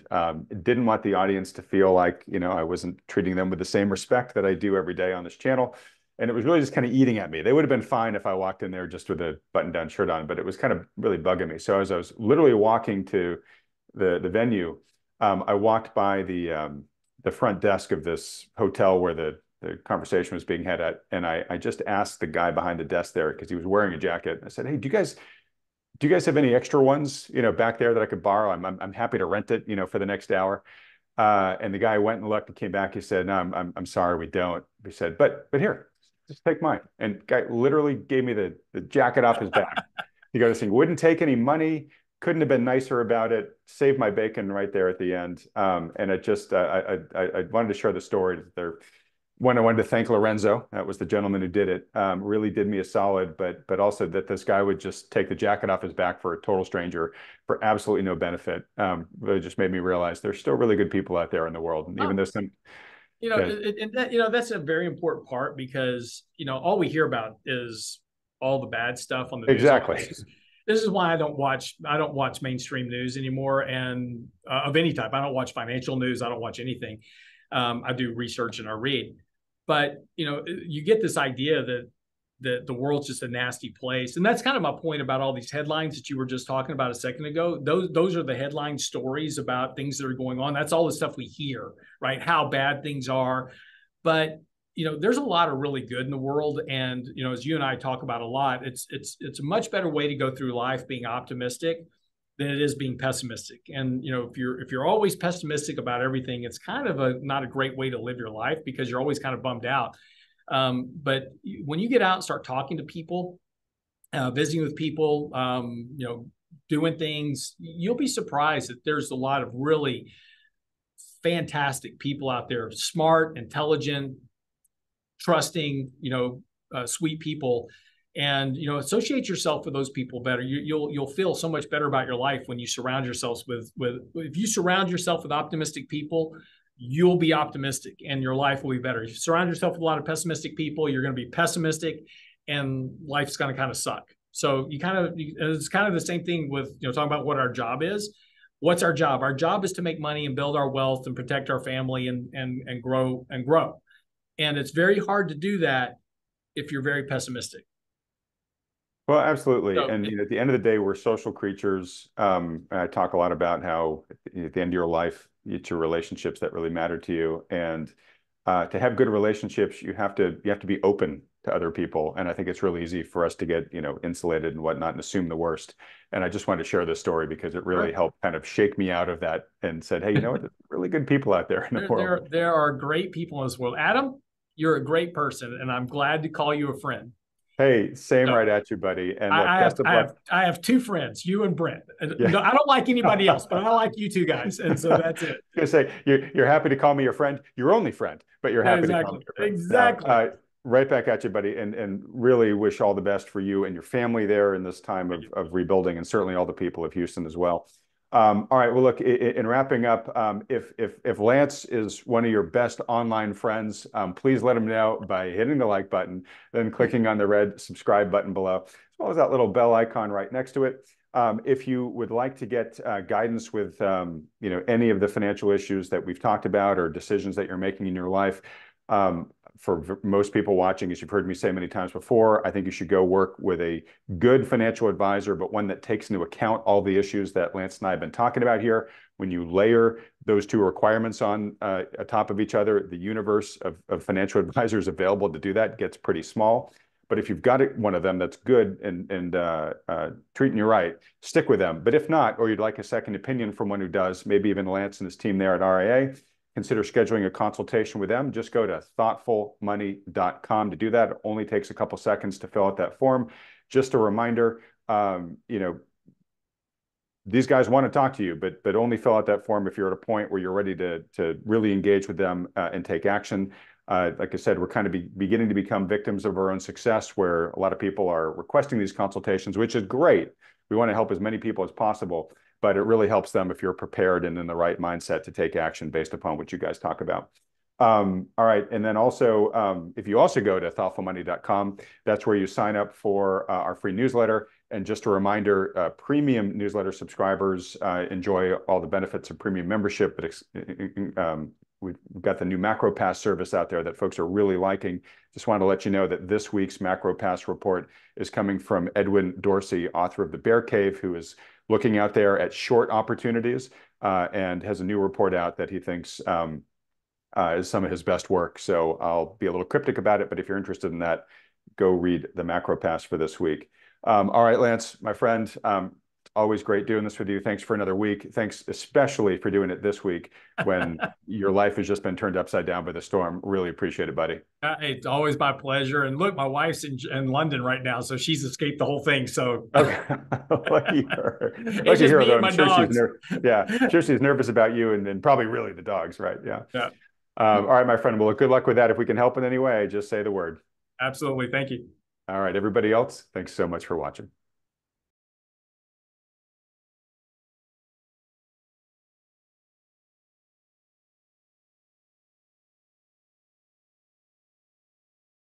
Speaker 2: didn't want the audience to feel like, I wasn't treating them with the same respect that I do every day on this channel. And it was really just kind of eating at me. They would have been fine if I walked in there just with a button-down shirt on, but it was kind of really bugging me. So as I was literally walking to the venue, I walked by the front desk of this hotel where the conversation was being had at, and I just asked the guy behind the desk there because he was wearing a jacket. I said, "Hey, do you guys have any extra ones, back there that I could borrow? I'm happy to rent it, for the next hour." And the guy went and looked and came back. He said, "No, I'm sorry, we don't." He said, "But here, just take mine." And the guy literally gave me the jacket off his back. He goes, "He wouldn't take any money. Couldn't have been nicer about it. Saved my bacon right there at the end." And it just, I wanted to share the story there. One, I wanted to thank Lorenzo. That was the gentleman who did it. Really did me a solid, but also that this guy would just take the jacket off his back for a total stranger for absolutely no benefit. Really just made me realize there's still really good people out there in the world, and even though some,
Speaker 1: And that, that's a very important part because, all we hear about is all the bad stuff on the news.
Speaker 2: exactly.
Speaker 1: This is why I don't watch mainstream news anymore, and of any type. I don't watch financial news. I don't watch anything. I do research and I read, but you get this idea that the world's just a nasty place, and that's kind of my point about all these headlines that you were just talking about a second ago. Those are the headline stories about things that are going on. That's all the stuff we hear, right? How bad things are, but there's a lot of really good in the world, and as you and I talk about a lot, it's a much better way to go through life being optimistic than it is being pessimistic. And if you're always pessimistic about everything, it's kind of not a great way to live your life because you're always kind of bummed out. But when you get out and start talking to people, visiting with people, doing things, you'll be surprised that there's a lot of really fantastic people out there, smart, intelligent, trusting, sweet people. And associate yourself with those people better. You'll feel so much better about your life when you surround yourselves with if you surround yourself with optimistic people, you'll be optimistic and your life will be better. If you surround yourself with a lot of pessimistic people, you're going to be pessimistic and life's going to kind of suck. So it's kind of the same thing with talking about what our job is. What's our job? Our job is to make money and build our wealth and protect our family and grow. And it's very hard to do that if you're very pessimistic.
Speaker 2: Well, absolutely.
Speaker 1: So,
Speaker 2: And at the end of the day, we're social creatures. I talk a lot about how at the end of your life, it's your relationships that really matter to you. And to have good relationships, you have to be open to other people. And I think it's really easy for us to get, insulated and whatnot and assume the worst. And I just wanted to share this story because it really helped kind of shake me out of that and said, hey, you know what? There's really good people out there in the world.
Speaker 1: There are great people in this world. Adam, you're a great person, and I'm glad to call you a friend.
Speaker 2: Hey, same
Speaker 1: So,
Speaker 2: right at you, buddy. And look, best of luck.
Speaker 1: I have 2 friends, you and Brent.
Speaker 2: Yeah.
Speaker 1: No, I don't like anybody else, but I like you 2 guys, and so that's it.
Speaker 2: I was gonna say you're happy to call me your friend, your only friend, but you're happy to call me your friend.
Speaker 1: Exactly.
Speaker 2: Now, right back at you, buddy, and really wish all the best for you and your family there in this time of rebuilding, and certainly all the people of Houston as well. All right. Well, look, in wrapping up, if Lance is one of your best online friends, please let him know by hitting the like button, then clicking on the red subscribe button below, as well as that little bell icon right next to it. If you would like to get guidance with any of the financial issues that we've talked about or decisions that you're making in your life, for most people watching, as you've heard me say many times before, I think you should go work with a good financial advisor, but one that takes into account all the issues that Lance and I have been talking about here. When you layer those two requirements on atop of each other, the universe of financial advisors available to do that gets pretty small. But if you've got one of them that's good and treating you right, stick with them. But if not, or you'd like a second opinion from one who does, maybe even Lance and his team there at RIA, consider scheduling a consultation with them. Just go to thoughtfulmoney.com to do that. It only takes a couple seconds to fill out that form. Just a reminder, these guys want to talk to you, but only fill out that form if you're at a point where you're ready to really engage with them and take action. Like I said, we're kind of beginning to become victims of our own success, where a lot of people are requesting these consultations, which is great. We want to help as many people as possible, but it really helps them if you're prepared and in the right mindset to take action based upon what you guys talk about. All right. And then also, if you also go to thoughtfulmoney.com, that's where you sign up for our free newsletter. And just a reminder, premium newsletter subscribers enjoy all the benefits of premium membership, but we've got the new Macro Pass service out there that folks are really liking. Just wanted to let you know that this week's Macro Pass report is coming from Edwin Dorsey, author of The Bear Cave, who is looking out there at short opportunities and has a new report out that he thinks is some of his best work. So I'll be a little cryptic about it, but if you're interested in that, go read the Macro Pass for this week. All right, Lance, my friend, always great doing this with you. Thanks for another week. Thanks especially for doing it this week when your life has just been turned upside down by the storm. Really appreciate it, buddy.
Speaker 1: It's always my pleasure. And look, my wife's in London right now, so she's escaped the whole thing. So
Speaker 2: okay. Lucky her. Lucky her, though. I'm sure she's nervous about you and probably really the dogs, right? Yeah.
Speaker 1: Yeah.
Speaker 2: All right, my friend. Well, good luck with that. If we can help in any way, just say the word.
Speaker 1: Absolutely. Thank you.
Speaker 2: All right, everybody else, thanks so much for watching.